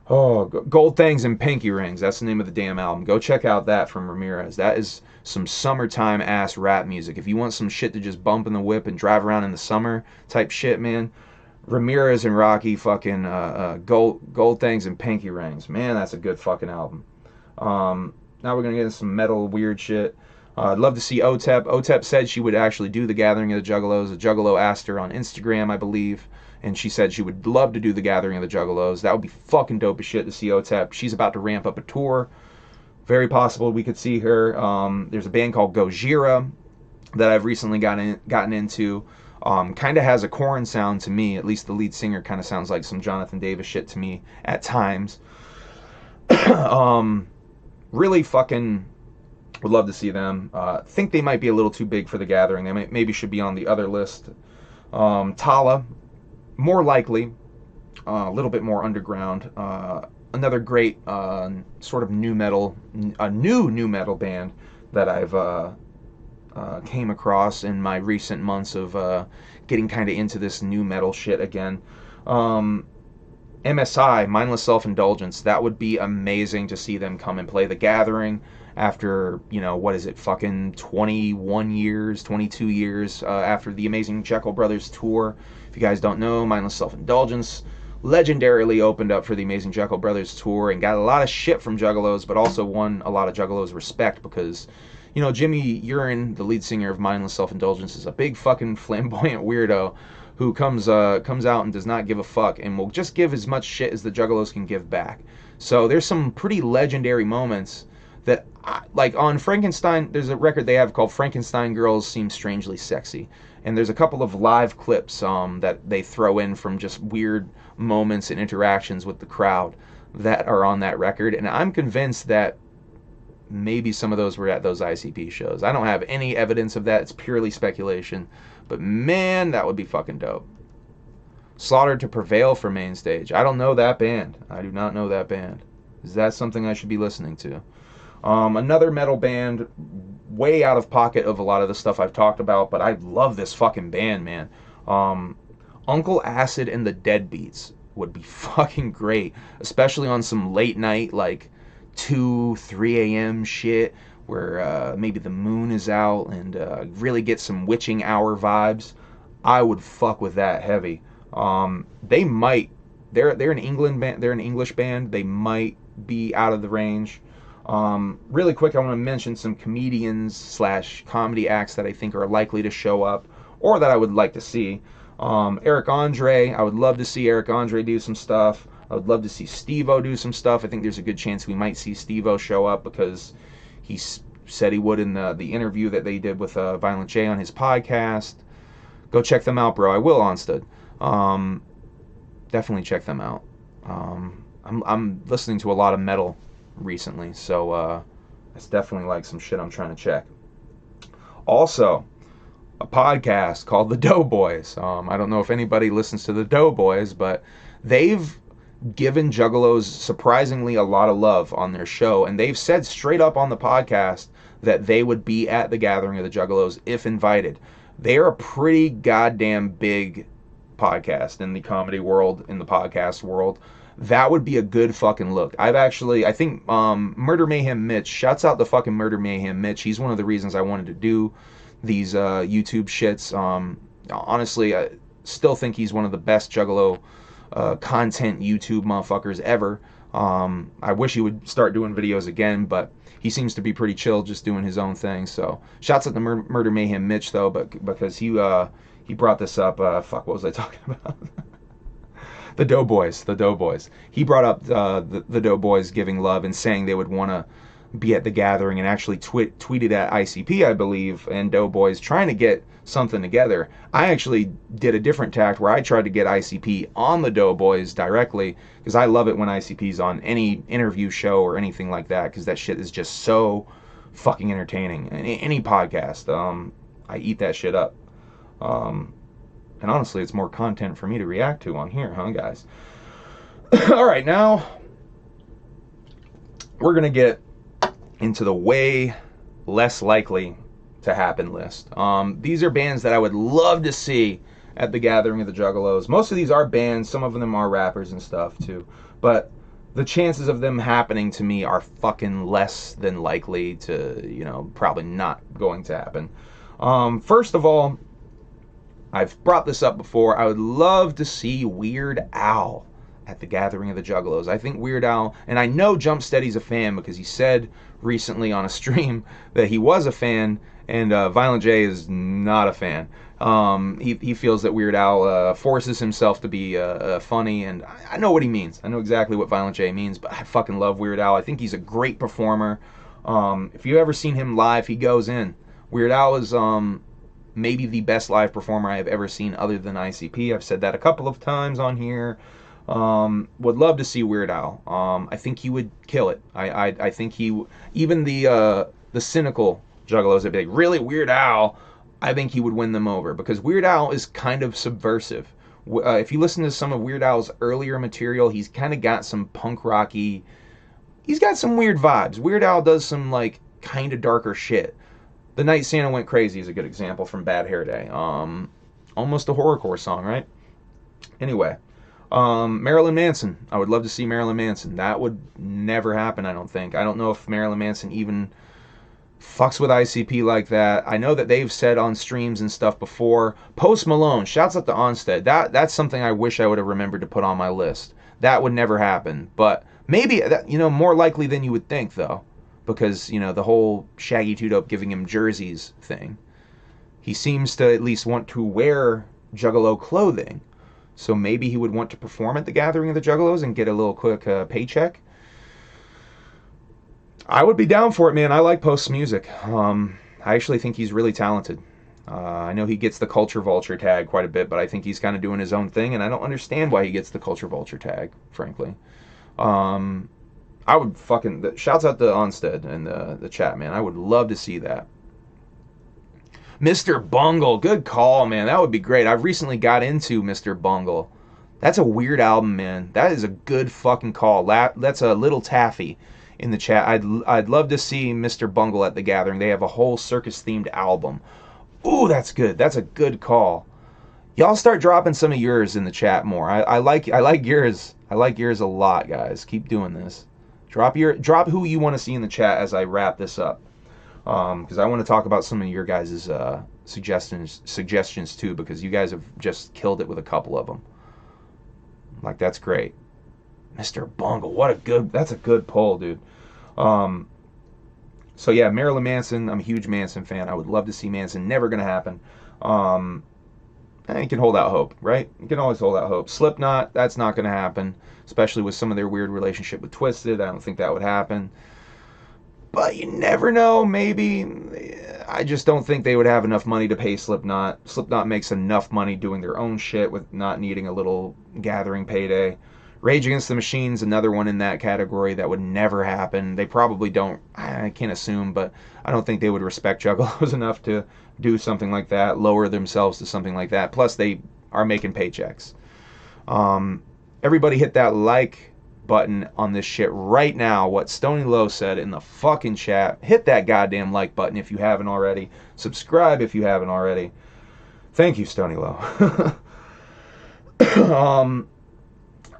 Oh, Gold Things and Pinky Rings. That's the name of the damn album. Go check out that from Ramirez. That is some summertime ass rap music. If you want some shit to just bump in the whip and drive around in the summer type shit, man, Ramirez and Rocky fucking Gold Things and Pinky Rings. Man, that's a good fucking album. Now we're gonna get into some metal weird shit. I'd love to see OTEP. OTEP said she would actually do the Gathering of the Juggalos. A Juggalo asked her on Instagram, I believe, and she said she would love to do the Gathering of the Juggalos. That would be fucking dope as shit to see OTEP. She's about to ramp up a tour. Very possible we could see her. There's a band called Gojira that I've recently gotten into. Kind of has a Korn sound to me. At least the lead singer kind of sounds like some Jonathan Davis shit to me at times. Really fucking would love to see them. Think they might be a little too big for the Gathering. They maybe should be on the other list. Tala, more likely, a little bit more underground. Another great sort of new metal band that I've came across in my recent months of getting kind of into this new metal shit again. MSI, Mindless Self-Indulgence. That would be amazing to see them come and play the Gathering after, what is it, fucking 21 years, 22 years after the Amazing Jekyll Brothers tour. If you guys don't know, Mindless Self-Indulgence legendarily opened up for the Amazing Jekyll Brothers tour and got a lot of shit from Juggalos, but also won a lot of Juggalos respect because, Jimmy Urine, the lead singer of Mindless Self-Indulgence, is a big fucking flamboyant weirdo who comes out and does not give a fuck and will just give as much shit as the Juggalos can give back. So there's some pretty legendary moments that, like on Frankenstein, there's a record they have called Frankenstein Girls Seem Strangely Sexy. And there's a couple of live clips that they throw in from just weird moments and interactions with the crowd that are on that record. And I'm convinced that maybe some of those were at those ICP shows. I don't have any evidence of that. It's purely speculation. But man, that would be fucking dope. Slaughter to Prevail for main stage. I don't know that band. I do not know that band. Is that something I should be listening to? Another metal band, way out of pocket of a lot of the stuff I've talked about, but I love this fucking band, man. Uncle Acid and the Deadbeats would be fucking great, especially on some late night, like 2, 3 a.m. shit, where maybe the moon is out and really get some witching hour vibes. I would fuck with that heavy. They might. They're an England band. They're an English band. They might be out of the range. Really quick, I want to mention some comedians / comedy acts that I think are likely to show up or that I would like to see. Eric Andre, I would love to see Eric Andre do some stuff. I would love to see Steve-O do some stuff. I think there's a good chance we might see Steve-O show up because he said he would in the interview that they did with Violent J on his podcast. Go check them out, bro. I will, Onstead. Definitely check them out. I'm listening to a lot of metal recently, so That's definitely like some shit I'm trying to check. Also, a podcast called The Doughboys. I don't know if anybody listens to The Doughboys, but they've given Juggalos surprisingly a lot of love on their show, and they've said straight up on the podcast that they would be at the Gathering of the Juggalos if invited. They are a pretty goddamn big podcast in the comedy world, in the podcast world. That would be a good fucking look. I think Murder Mayhem Mitch, shouts out to fucking Murder Mayhem Mitch. He's one of the reasons I wanted to do these YouTube shits. Honestly, I still think he's one of the best Juggalo content YouTube motherfuckers ever. I wish he would start doing videos again, but he seems to be pretty chill, just doing his own thing. So, shouts out to Murder Mayhem Mitch though, but because he brought this up. Fuck, what was I talking about? The Doughboys. He brought up the Doughboys giving love and saying they would want to be at the Gathering, and actually tweeted at ICP, I believe, and Doughboys trying to get something together. I actually did a different tact where I tried to get ICP on the Doughboys directly, because I love it when ICP's on any interview show or anything like that, because that shit is just so fucking entertaining. Any podcast, I eat that shit up. And honestly, it's more content for me to react to on here, huh, guys? All right, now we're going to get into the way less likely to happen list. These are bands that I would love to see at the Gathering of the Juggalos. Most of these are bands. Some of them are rappers and stuff, too. But the chances of them happening to me are fucking less than likely to, probably not going to happen. First of all, I've brought this up before. I would love to see Weird Al at the Gathering of the Juggalos. I think Weird Al, and I know Jump Steady's a fan because he said recently on a stream that he was a fan, and Violent J is not a fan. He feels that Weird Al forces himself to be funny, and I know what he means. I know exactly what Violent J means, but I fucking love Weird Al. I think he's a great performer. If you've ever seen him live, he goes in. Weird Al is maybe the best live performer I have ever seen other than ICP. I've said that a couple of times on here. Would love to see Weird Al. I think he would kill it. I think he, even the cynical Juggalos that be like, really, Weird Al, I think he would win them over, because Weird Al is kind of subversive. If you listen to some of Weird Al's earlier material, he's kind of got some punk rocky, he's got some weird vibes. Weird Al does some like kind of darker shit. The Night Santa Went Crazy is a good example from Bad Hair Day. Almost a horrorcore song, right? Anyway, Marilyn Manson. I would love to see Marilyn Manson. That would never happen, I don't think. I don't know if Marilyn Manson even fucks with ICP like that. I know that they've said on streams and stuff before. Post Malone. Shouts out to Onstead. That's something I wish I would have remembered to put on my list. That would never happen. But maybe, more likely than you would think, though. Because, the whole Shaggy 2 Dope giving him jerseys thing. He seems to at least want to wear Juggalo clothing. So maybe he would want to perform at the Gathering of the Juggalos and get a little quick paycheck. I would be down for it, man. I like Post's music. I actually think he's really talented. I know he gets the Culture Vulture tag quite a bit, but I think he's kind of doing his own thing, and I don't understand why he gets the Culture Vulture tag, frankly. I would fucking... Shouts out to Onstead in the chat, man. I would love to see that. Mr. Bungle. Good call, man. That would be great. I've recently got into Mr. Bungle. That's a weird album, man. That is a good fucking call. That's a little taffy in the chat. I'd love to see Mr. Bungle at the Gathering. They have a whole circus-themed album. Ooh, that's good. That's a good call. Y'all start dropping some of yours in the chat more. I like yours. I like yours a lot, guys. Keep doing this. Drop who you want to see in the chat as I wrap this up, because I want to talk about some of your guys' suggestions too, because you guys have just killed it with a couple of them. Like, that's great. Mr. Bungle, that's a good poll, dude. So yeah, Marilyn Manson. I'm a huge Manson fan. I would love to see Manson. Never gonna happen. You can hold out hope, right? You can always hold out hope. Slipknot, that's not gonna happen, especially with some of their weird relationship with Twisted. I don't think that would happen. But you never know, maybe. I just don't think they would have enough money to pay Slipknot. Slipknot makes enough money doing their own shit with not needing a little Gathering payday, Rage Against the Machine's another one in that category that would never happen. They probably don't, I can't assume, but I don't think they would respect Juggalos enough to do something like that, lower themselves to something like that. Plus, they are making paychecks. Everybody hit that like button on this shit right now. What Stony Low said in the fucking chat. Hit that goddamn like button if you haven't already. Subscribe if you haven't already. Thank you, Stony Low.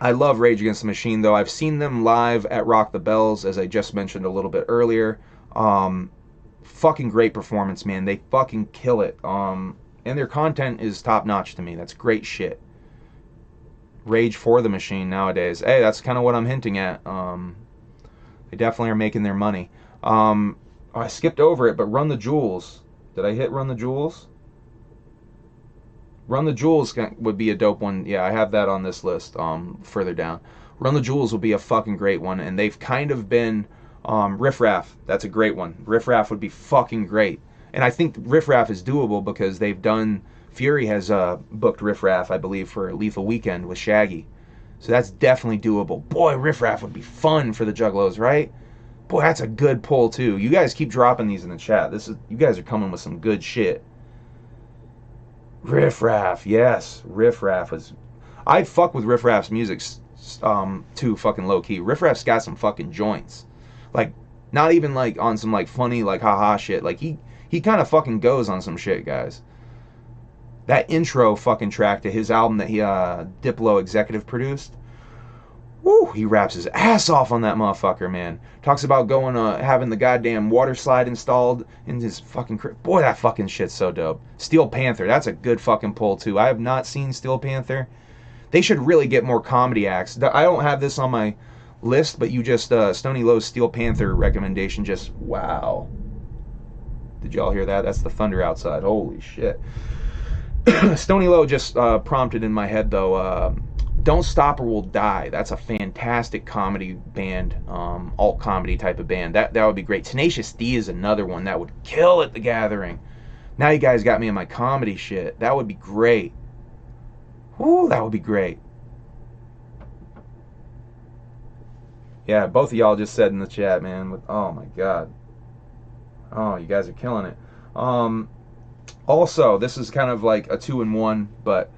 I love Rage Against the Machine, though. I've seen them live at Rock the Bells, as I just mentioned a little bit earlier. Fucking great performance, man. They fucking kill it. And their content is top notch to me. That's great shit. Rage for the Machine nowadays. Hey, that's kind of what I'm hinting at. They definitely are making their money. I skipped over it, but Run the Jewels. Did I hit Run the Jewels? Run the Jewels would be a dope one. Yeah, I have that on this list further down. Run the Jewels would be a fucking great one, and they've kind of been Riff Raff. That's a great one. Riff Raff would be fucking great. And I think Riff Raff is doable because they've done... Fury has booked Riff Raff, I believe, for Lethal Weekend with Shaggy. So that's definitely doable. Boy, Riff Raff would be fun for the Juggalos, right? Boy, that's a good pull, too. You guys keep dropping these in the chat. You guys are coming with some good shit. Riff Raff, yes. Riff Raff was... I fuck with Riff Raff's music, too, fucking low-key. Riff Raff's got some fucking joints. Like, not even, like, on some, like, funny, like, haha shit. Like, he kind of fucking goes on some shit, guys. That intro fucking track to his album that he, Diplo executive produced. Woo, he raps his ass off on that motherfucker, man. Talks about going, having the goddamn water slide installed in his fucking crib. Boy, that fucking shit's so dope. Steel Panther, that's a good fucking pull, too. I have not seen Steel Panther. They should really get more comedy acts. I don't have this on my list, but you just, Stony Low's Steel Panther recommendation just, wow. Did y'all hear that? That's the thunder outside. Holy shit. Stony Low just prompted in my head, though, Don't Stop or We'll Die. That's a fantastic comedy band, alt comedy type of band. That would be great. Tenacious D is another one that would kill at the Gathering. Now you guys got me in my comedy shit. That would be great. Woo, that would be great. Yeah, both of y'all just said in the chat, man. Oh my god. Oh, you guys are killing it. Also, this is kind of like a 2-in-1, but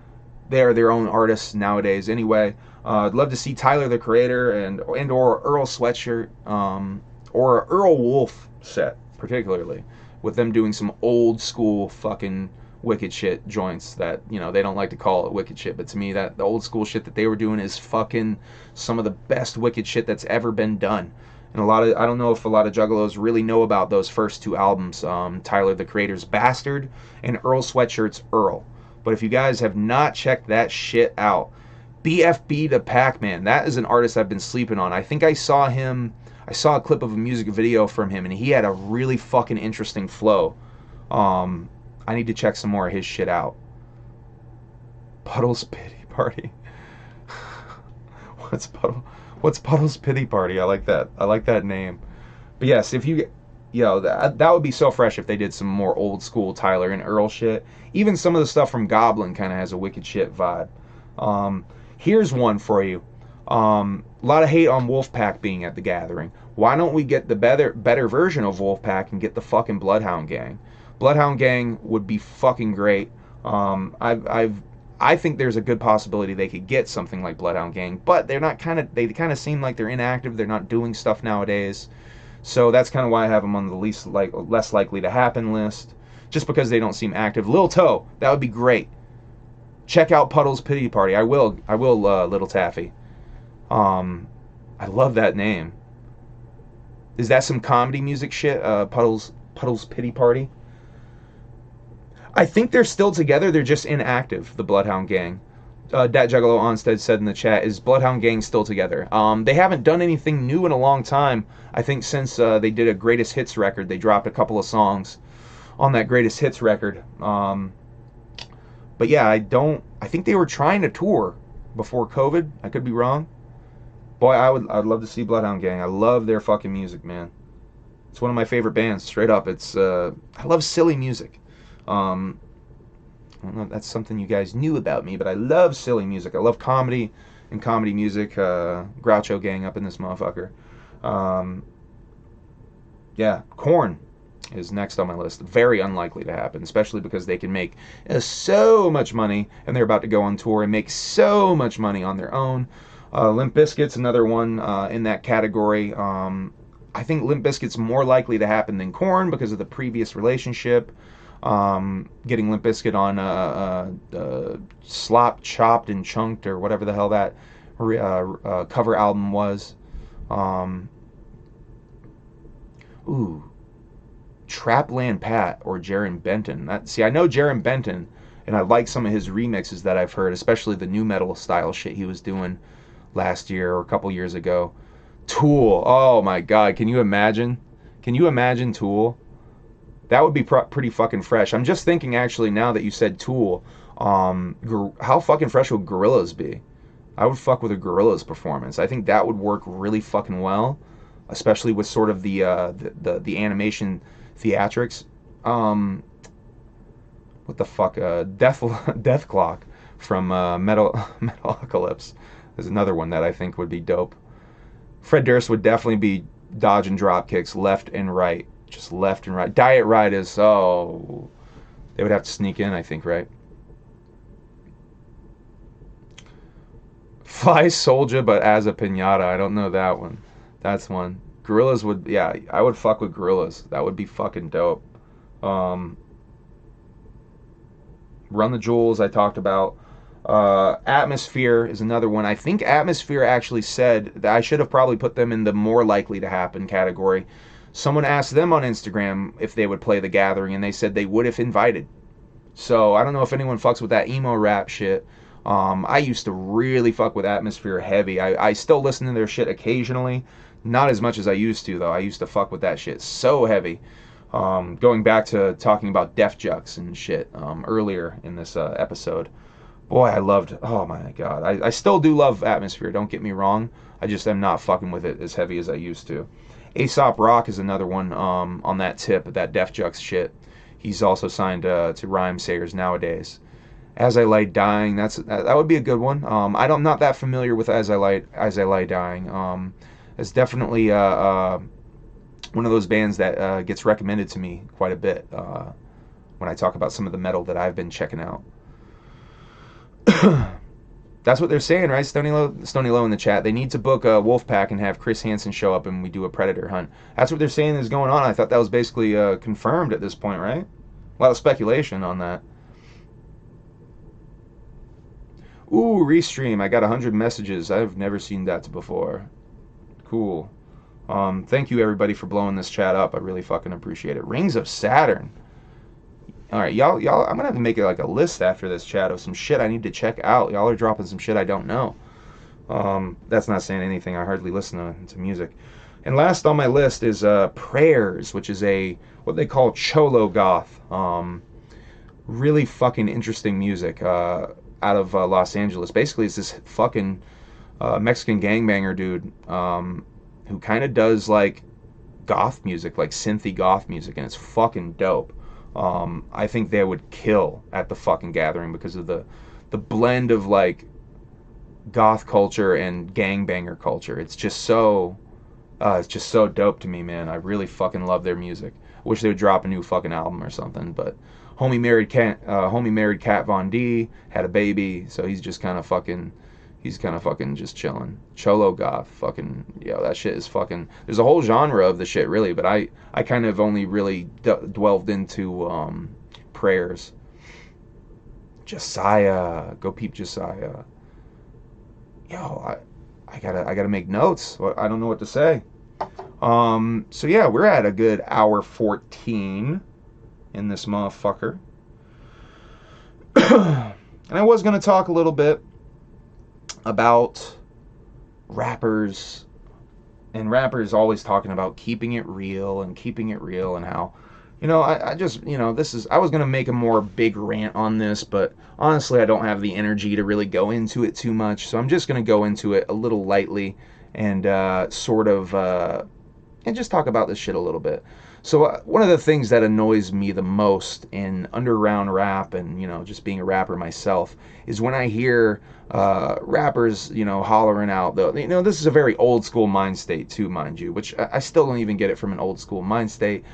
they're their own artists nowadays anyway. I'd love to see Tyler, the Creator, and or Earl Sweatshirt, or Earl Wolf set, particularly, with them doing some old school fucking wicked shit joints that, you know, they don't like to call it wicked shit, but to me, that the old school shit that they were doing is fucking some of the best wicked shit that's ever been done. And I don't know if a lot of Juggalos really know about those first two albums, Tyler, the Creator's Bastard and Earl Sweatshirt's Earl. But if you guys have not checked that shit out, BFB to Pac-Man, that is an artist I've been sleeping on. I think I saw a clip of a music video from him, and he had a really fucking interesting flow. I need to check some more of his shit out. Puddle's Pity Party. What's Puddle's Pity Party? I like that. I like that name. But yes, if you... Yo, that would be so fresh if they did some more old school Tyler and Earl shit. Even some of the stuff from Goblin kind of has a wicked shit vibe. Here's one for you. A lot of hate on Wolfpack being at the Gathering. Why don't we get the better version of Wolfpack and get the fucking Bloodhound Gang? Bloodhound Gang would be fucking great. I think there's a good possibility they could get something like Bloodhound Gang, but they kind of seem like they're inactive. They're not doing stuff nowadays. So that's kind of why I have them on the less likely to happen list, just because they don't seem active. Lil Toe, that would be great. Check out Puddle's Pity Party. I will, Little Taffy. I love that name. Is that some comedy music shit? Puddle's Pity Party. I think they're still together. They're just inactive. The Bloodhound Gang. Dat Juggalo Onstead said in the chat, is Bloodhound Gang still together? They haven't done anything new in a long time. I think since they did a Greatest Hits record, they dropped a couple of songs on that Greatest Hits record. But yeah, I think they were trying to tour before COVID. I could be wrong. Boy, I'd love to see Bloodhound Gang. I love their fucking music, man. It's one of my favorite bands, straight up. I love silly music. I don't know if that's something you guys knew about me, but I love silly music. I love comedy, in comedy music. Groucho gang up in this motherfucker. Um, yeah, Korn is next on my list. Very unlikely to happen, especially because they can make so much money, and they're about to go on tour and make so much money on their own. Limp Bizkit's another one in that category. I think Limp Bizkit's more likely to happen than Korn because of the previous relationship. Getting Limp Bizkit on Slop, Chopped, and Chunked, or whatever the hell that cover album was. Ooh, Trapland Pat or Jaron Benton. See, I know Jaron Benton, and I like some of his remixes that I've heard, especially the new metal style shit he was doing last year or a couple years ago. Tool. Oh my God, can you imagine? Can you imagine Tool? That would be pretty fucking fresh. I'm just thinking actually now that you said Tool, how fucking fresh would Gorillaz be? I would fuck with a Gorillaz performance. I think that would work really fucking well, especially with sort of the animation theatrics. What the fuck? Death Clock from Metalocalypse is another one that I think would be dope. Fred Durst would definitely be dodging drop kicks left and right, just left and right. Diet Ride is they would have to sneak in, I think, right? Fly Soldier, but as a pinata. I don't know that one. That's one. Gorillaz would, yeah, I would fuck with Gorillaz. That would be fucking dope. Run the Jewels, I talked about. Atmosphere is another one. I think Atmosphere actually said that I should have probably put them in the more likely to happen category. Someone asked them on Instagram if they would play The Gathering, and they said they would if invited. So I don't know if anyone fucks with that emo rap shit. I used to really fuck with Atmosphere heavy. I still listen to their shit occasionally. Not as much as I used to, though. I used to fuck with that shit so heavy. Going back to talking about Def Jux and shit earlier in this episode. Boy, I loved, oh my God. I still do love Atmosphere, don't get me wrong. I just am not fucking with it as heavy as I used to. Aesop Rock is another one on that tip, that Def Jux shit. He's also signed to Rhyme Sayers nowadays. As I Lie Dying, that would be a good one. I'm not that familiar with As I Lie Dying. It's definitely one of those bands that gets recommended to me quite a bit when I talk about some of the metal that I've been checking out. That's what they're saying, right? Stony Low in the chat. They need to book a Wolfpack and have Chris Hansen show up and we do a Predator hunt. That's what they're saying is going on. I thought that was basically confirmed at this point, right? A lot of speculation on that. Ooh, Restream. I got 100 messages. I've never seen that before. Cool. Thank you, everybody, for blowing this chat up. I really fucking appreciate it. Rings of Saturn. All right, y'all. I'm gonna have to make it like a list after this chat of some shit I need to check out. Y'all are dropping some shit I don't know. That's not saying anything. I hardly listen to music. And last on my list is Prayers, which is what they call cholo goth. Really fucking interesting music out of Los Angeles. Basically, it's this fucking Mexican gangbanger dude who kind of does like goth music, like synthy goth music, and it's fucking dope. I think they would kill at the fucking Gathering because of the blend of like goth culture and gangbanger culture. It's just so dope to me, man. I really fucking love their music. I wish they would drop a new fucking album or something. But homie married Kat Von D, had a baby, so he's kind of fucking just chilling. Cholo goth, fucking, that shit is fucking, there's a whole genre of the shit, really, but I kind of only really delved into Prayers. Josiah, go peep Josiah. I gotta make notes. I don't know what to say. So yeah, we're at a good hour 14 in this motherfucker. And I was gonna talk a little bit about rappers, and rappers always talking about keeping it real and how, I just, I was going to make a more big rant on this, but honestly I don't have the energy to really go into it too much, so I'm just going to go into it a little lightly and and just talk about this shit a little bit. So one of the things that annoys me the most in underground rap and just being a rapper myself is when I hear rappers hollering out though. This is a very old school mind state too, mind you, which I still don't even get it from an old school mind state.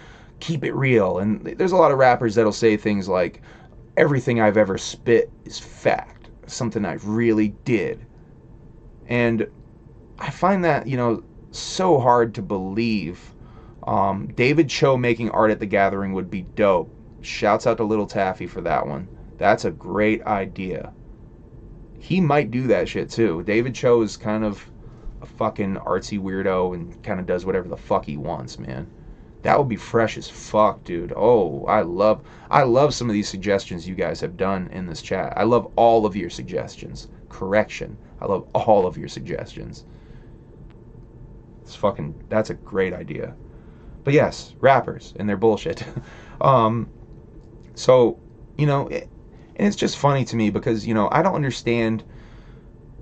Keep it real, and there's a lot of rappers that'll say things like everything I've ever spit is fact, something I really did, and I find that so hard to believe. David Cho making art at the Gathering would be dope. Shouts out to Little Taffy for that one. That's a great idea. He might do that shit too. David Cho is kind of a fucking artsy weirdo and kind of does whatever the fuck he wants, man. That would be fresh as fuck, dude. Oh, I love some of these suggestions you guys have done in this chat. I love all of your suggestions. Correction. I love all of your suggestions. That's a great idea. But yes, rappers and their bullshit. um, so, and it's just funny to me because, I don't understand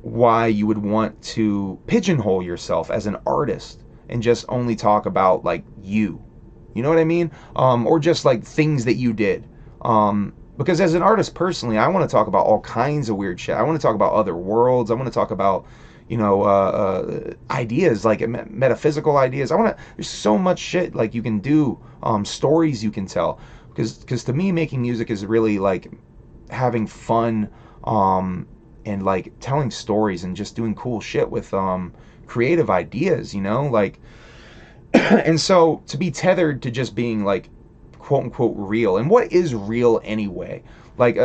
why you would want to pigeonhole yourself as an artist and just only talk about, like, you. You know what I mean? Or just, like, things that you did. Because as an artist personally, I want to talk about all kinds of weird shit. I want to talk about other worlds. I want to talk about ideas, like metaphysical ideas. There's so much shit like you can do, stories you can tell. Because to me, making music is really like having fun, and like telling stories and just doing cool shit with creative ideas, like, and so to be tethered to just being like quote unquote real. And what is real anyway? Like,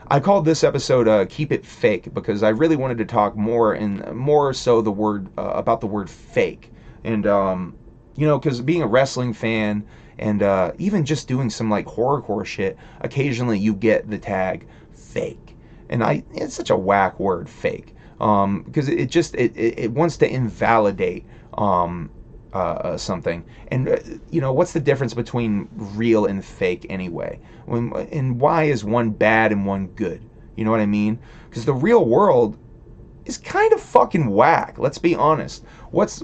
I called this episode "Keep It Fake" because I really wanted to talk more so the word about the word fake, and because being a wrestling fan and even just doing some like horrorcore shit, occasionally you get the tag fake, and it's such a whack word, fake, because it wants to invalidate something. And what's the difference between real and fake anyway? And why is one bad and one good? You know what I mean? Because the real world is kind of fucking whack. Let's be honest. What's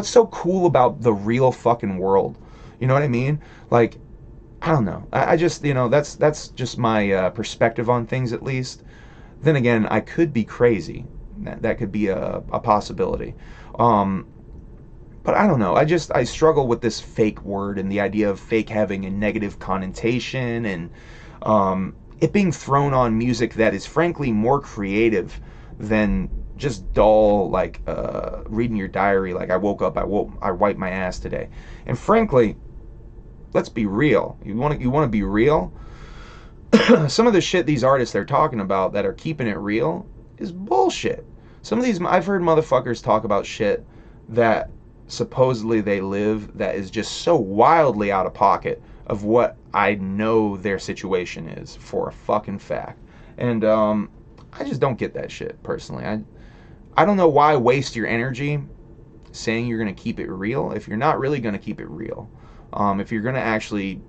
so cool about the real fucking world? You know what I mean? Like, I don't know. I just that's just my perspective on things, at least. Then again, I could be crazy. That could be a possibility. But I don't know. I struggle with this fake word and the idea of fake having a negative connotation, and it being thrown on music that is frankly more creative than just dull, like reading your diary. Like, I woke up, I wiped my ass today. And frankly, let's be real. You want to be real? Some of the shit these artists they're talking about that are keeping it real is bullshit. Some of these, I've heard motherfuckers talk about shit that supposedly they live that is just so wildly out of pocket of what I know their situation is for a fucking fact. And I just don't get that shit personally. I don't know why waste your energy saying you're going to keep it real if you're not really going to keep it real. If you're going to actually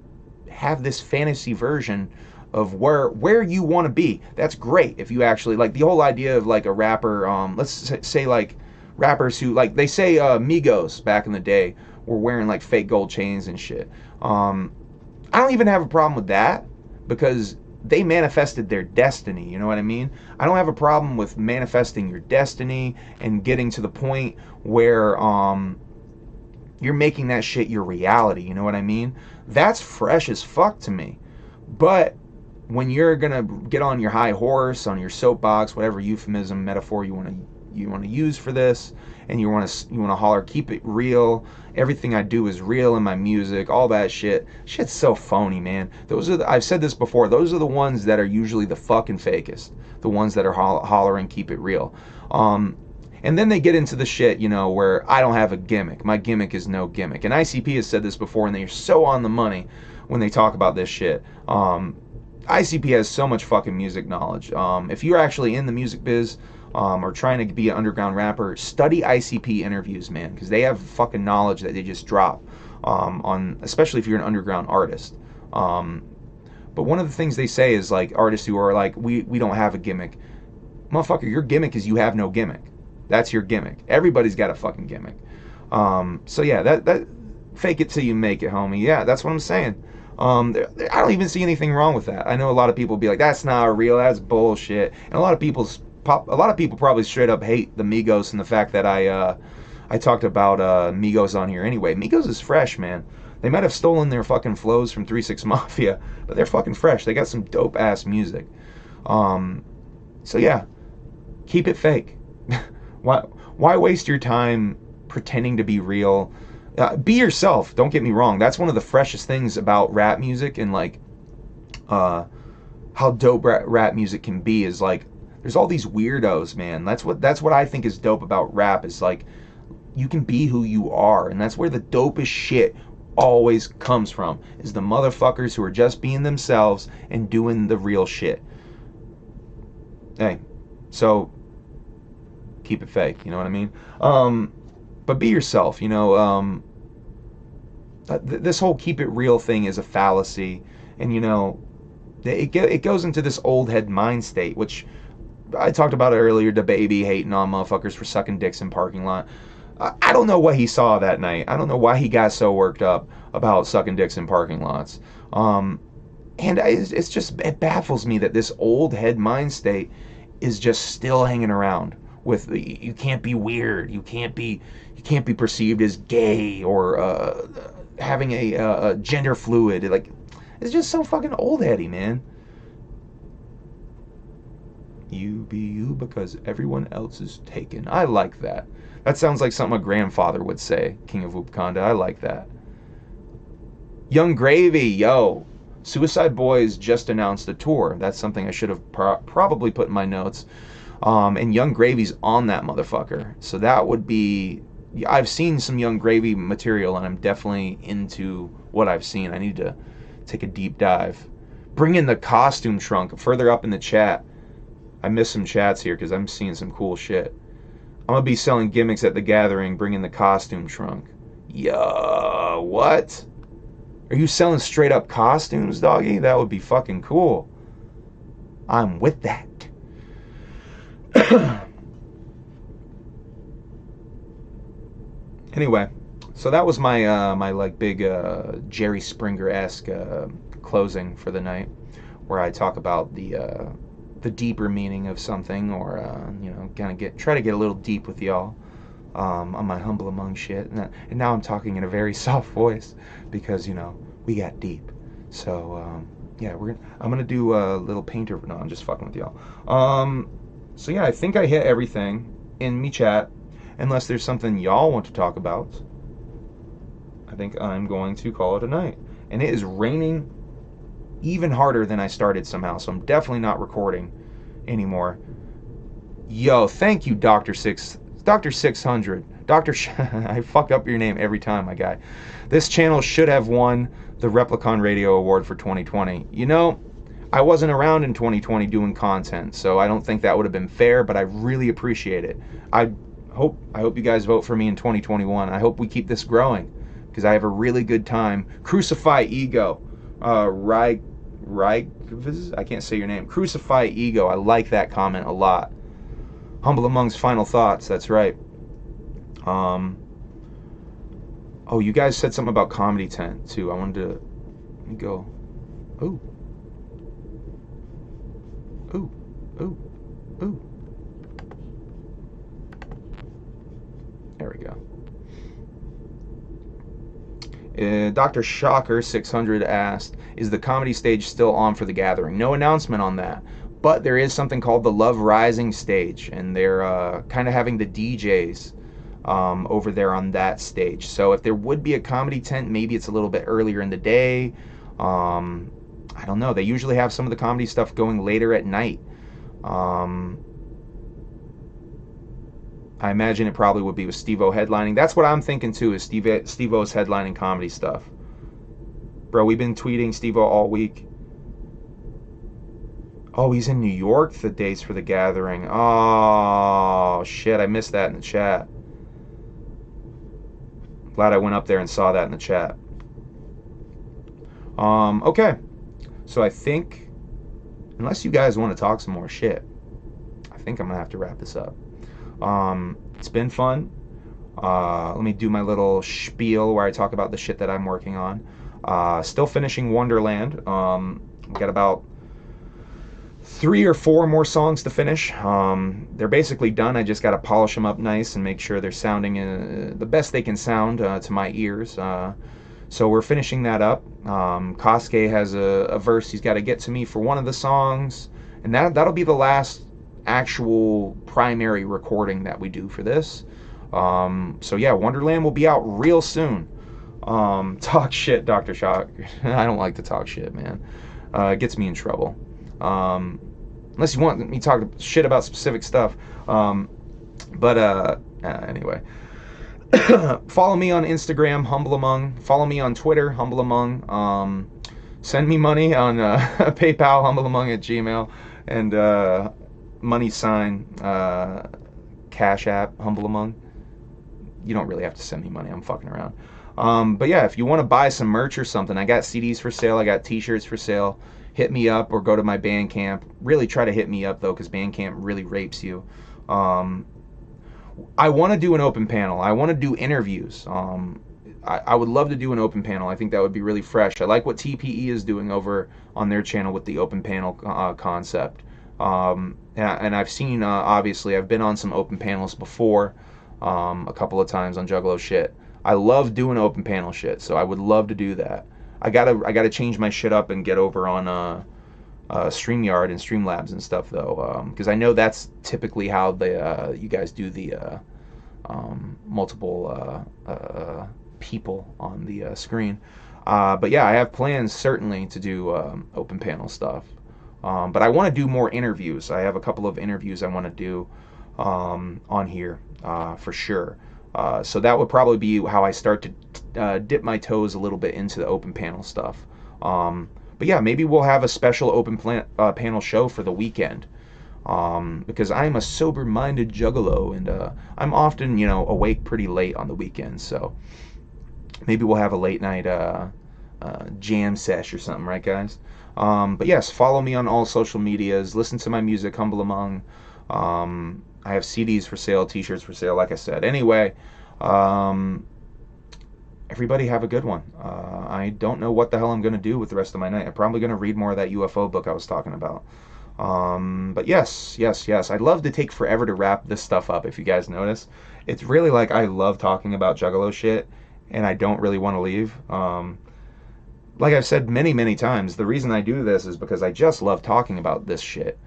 have this fantasy version of where you want to be, that's great. If you actually like the whole idea of like a rapper, let's say like rappers who, like, they say Migos back in the day were wearing like fake gold chains and shit. I don't even have a problem with that because they manifested their destiny. You know what I mean? I don't have a problem with manifesting your destiny and getting to the point where you're making that shit your reality. You know what I mean? That's fresh as fuck to me. But when you're gonna get on your high horse, on your soapbox, whatever euphemism, metaphor you want to use for this, and you want to holler, keep it real, everything I do is real in my music, all that shit's so phony, man. I've said this before, those are the ones that are usually the fucking fakest, the ones that are hollering keep it real. And then they get into the shit, where I don't have a gimmick, my gimmick is no gimmick. And ICP has said this before, and they're so on the money when they talk about this shit. ICP has so much fucking music knowledge. If you're actually in the music biz, or trying to be an underground rapper, study ICP interviews, man, because they have fucking knowledge that they just drop, especially if you're an underground artist. But one of the things they say is, like, artists who are like, we don't have a gimmick. Motherfucker, your gimmick is you have no gimmick. That's your gimmick. Everybody's got a fucking gimmick. So yeah, Fake it till you make it, homie. Yeah, that's what I'm saying. I don't even see anything wrong with that. I know a lot of people be like, "That's not real. That's bullshit." And a lot of people probably straight up hate the Migos and the fact that I talked about Migos on here anyway. Migos is fresh, man. They might have stolen their fucking flows from 3 6 Mafia, but they're fucking fresh. They got some dope ass music. So yeah, keep it fake. Why waste your time pretending to be real? Be yourself. Don't get me wrong. That's one of the freshest things about rap music, and like how dope rap music can be is like there's all these weirdos, man. That's what I think is dope about rap, is like you can be who you are, and that's where the dopest shit always comes from, is the motherfuckers who are just being themselves and doing the real shit. Hey, so keep it fake, you know what I mean? But be yourself, you know. This whole keep it real thing is a fallacy, and you know, it goes into this old head mind state, which I talked about it earlier. The baby hating on motherfuckers for sucking dicks in parking lot. I don't know what he saw that night. I don't know why he got so worked up about sucking dicks in parking lots. And it's just, it baffles me that this old head mind state is just still hanging around with you can't be weird, you can't be perceived as gay or having a gender fluid. Like, it's just so fucking old heady, man. You be you because everyone else is taken. I like that. That sounds like something a grandfather would say, King of Wakanda. I like that. Young Gravy, yo. Suicide Boys just announced a tour. That's something I should have probably put in my notes. And Young Gravy's on that motherfucker. So that would be... I've seen some Young Gravy material, and I'm definitely into what I've seen. I need to take a deep dive. Bring in the costume trunk further up in the chat. I missed some chats here because I'm seeing some cool shit. I'm going to be selling gimmicks at the Gathering. Bring in the costume trunk. Yo, what? Are you selling straight up costumes, doggy? That would be fucking cool. I'm with that. Anyway, so that was my my like big Jerry Springer-esque closing for the night, where I talk about the deeper meaning of something, or you know, kind of try to get a little deep with y'all on my humble among shit. And now I'm talking in a very soft voice because, you know, we got deep. So yeah, I'm gonna do a little painter. No, I'm just fucking with y'all. So yeah, I think I hit everything in me chat. Unless there's something y'all want to talk about, I think I'm going to call it a night. And it is raining even harder than I started somehow, so I'm definitely not recording anymore. Yo, thank you, Dr. 600. I fuck up your name every time, my guy. This channel should have won the Replicon Radio Award for 2020. You know, I wasn't around in 2020 doing content, so I don't think that would have been fair, but I really appreciate it. I hope you guys vote for me in 2021. I hope we keep this growing, because I have a really good time. Crucify Ego. I can't say your name. Crucify Ego. I like that comment a lot. Humble Amongst Final Thoughts. That's right. Oh, you guys said something about Comedy Tent too. I wanted to... Let me go. Ooh. Ooh. Ooh. Ooh. There we go. Dr. Shocker 600 asked, is the comedy stage still on for the Gathering? No announcement on that, but there is something called the Love Rising stage, and they're kind of having the DJs over there on that stage. So if there would be a comedy tent, maybe it's a little bit earlier in the day. I don't know. They usually have some of the comedy stuff going later at night. I imagine it probably would be with Steve-O headlining. That's what I'm thinking too, is Steve-O's headlining comedy stuff. Bro, we've been tweeting Steve-O all week. Oh, he's in New York, the dates for the Gathering. Oh, shit, I missed that in the chat. Glad I went up there and saw that in the chat. Okay. So I think, unless you guys want to talk some more shit, I think I'm going to have to wrap this up. It's been fun. Let me do my little spiel where I talk about the shit that I'm working on. Still finishing Wonderland. Got about 3 or 4 more songs to finish. They're basically done. I just got to polish them up nice and make sure they're sounding the best they can sound to my ears. So we're finishing that up. Kosuke has a verse he's got to get to me for one of the songs, and that'll be the last actual primary recording that we do for this. So yeah, Wonderland will be out real soon. Talk shit, Dr. Shock. I don't like to talk shit, man. It gets me in trouble. Unless you want me to talk shit about specific stuff. Anyway. Follow me on Instagram, Humble Among. Follow me on Twitter, Humble Among. Send me money on PayPal, humbleamong@gmail. And money sign, Cash App, Humble Among. You don't really have to send me money. I'm fucking around. But yeah, if you want to buy some merch or something, I got CDs for sale. I got t-shirts for sale. Hit me up or go to my Bandcamp. Really try to hit me up, though, because Bandcamp really rapes you. I want to do an open panel. I want to do interviews. I would love to do an open panel. I think that would be really fresh. I like what TPE is doing over on their channel with the open panel concept. And I've seen, obviously, I've been on some open panels before, a couple of times on Juggalo shit. I love doing open panel shit, so I would love to do that. I gotta change my shit up and get over on StreamYard and Streamlabs and stuff, though, because I know that's typically how you guys do the multiple people on the screen. But yeah, I have plans certainly to do open panel stuff. But I want to do more interviews. I have a couple of interviews I want to do on here for sure. So that would probably be how I start to dip my toes a little bit into the open panel stuff. But yeah, maybe we'll have a special open panel show for the weekend. Because I'm a sober-minded juggalo, and I'm often, awake pretty late on the weekends. So maybe we'll have a late night jam sesh or something, right, guys? But yes, follow me on all social medias. Listen to my music, Humble Among. I have CDs for sale, t-shirts for sale, like I said. Anyway, everybody have a good one. I don't know what the hell I'm going to do with the rest of my night. I'm probably going to read more of that UFO book I was talking about. But yes. I'd love to take forever to wrap this stuff up, if you guys notice. It's really like I love talking about Juggalo shit, and I don't really want to leave. Like I've said many, many times, the reason I do this is because I just love talking about this shit.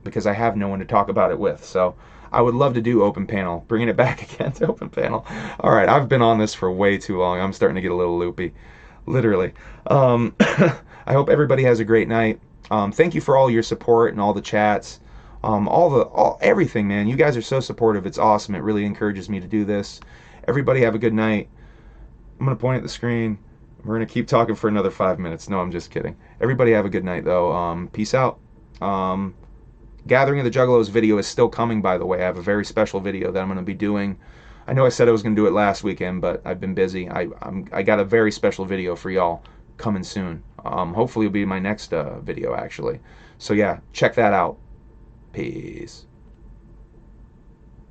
Because I have no one to talk about it with. So I would love to do open panel, bringing it back again to open panel. All right, I've been on this for way too long. I'm starting to get a little loopy, literally. I hope everybody has a great night. Thank you for all your support and all the chats, everything, man. You guys are so supportive. It's awesome. It really encourages me to do this. Everybody have a good night. I'm gonna point at the screen. We're gonna keep talking for another 5 minutes. No, I'm just kidding. Everybody have a good night, though. Peace out. Gathering of the Juggalos video is still coming, by the way. I have a very special video that I'm going to be doing. I know I said I was going to do it last weekend, but I've been busy. I got a very special video for y'all coming soon. Hopefully it'll be my next video, actually. So yeah, check that out. Peace.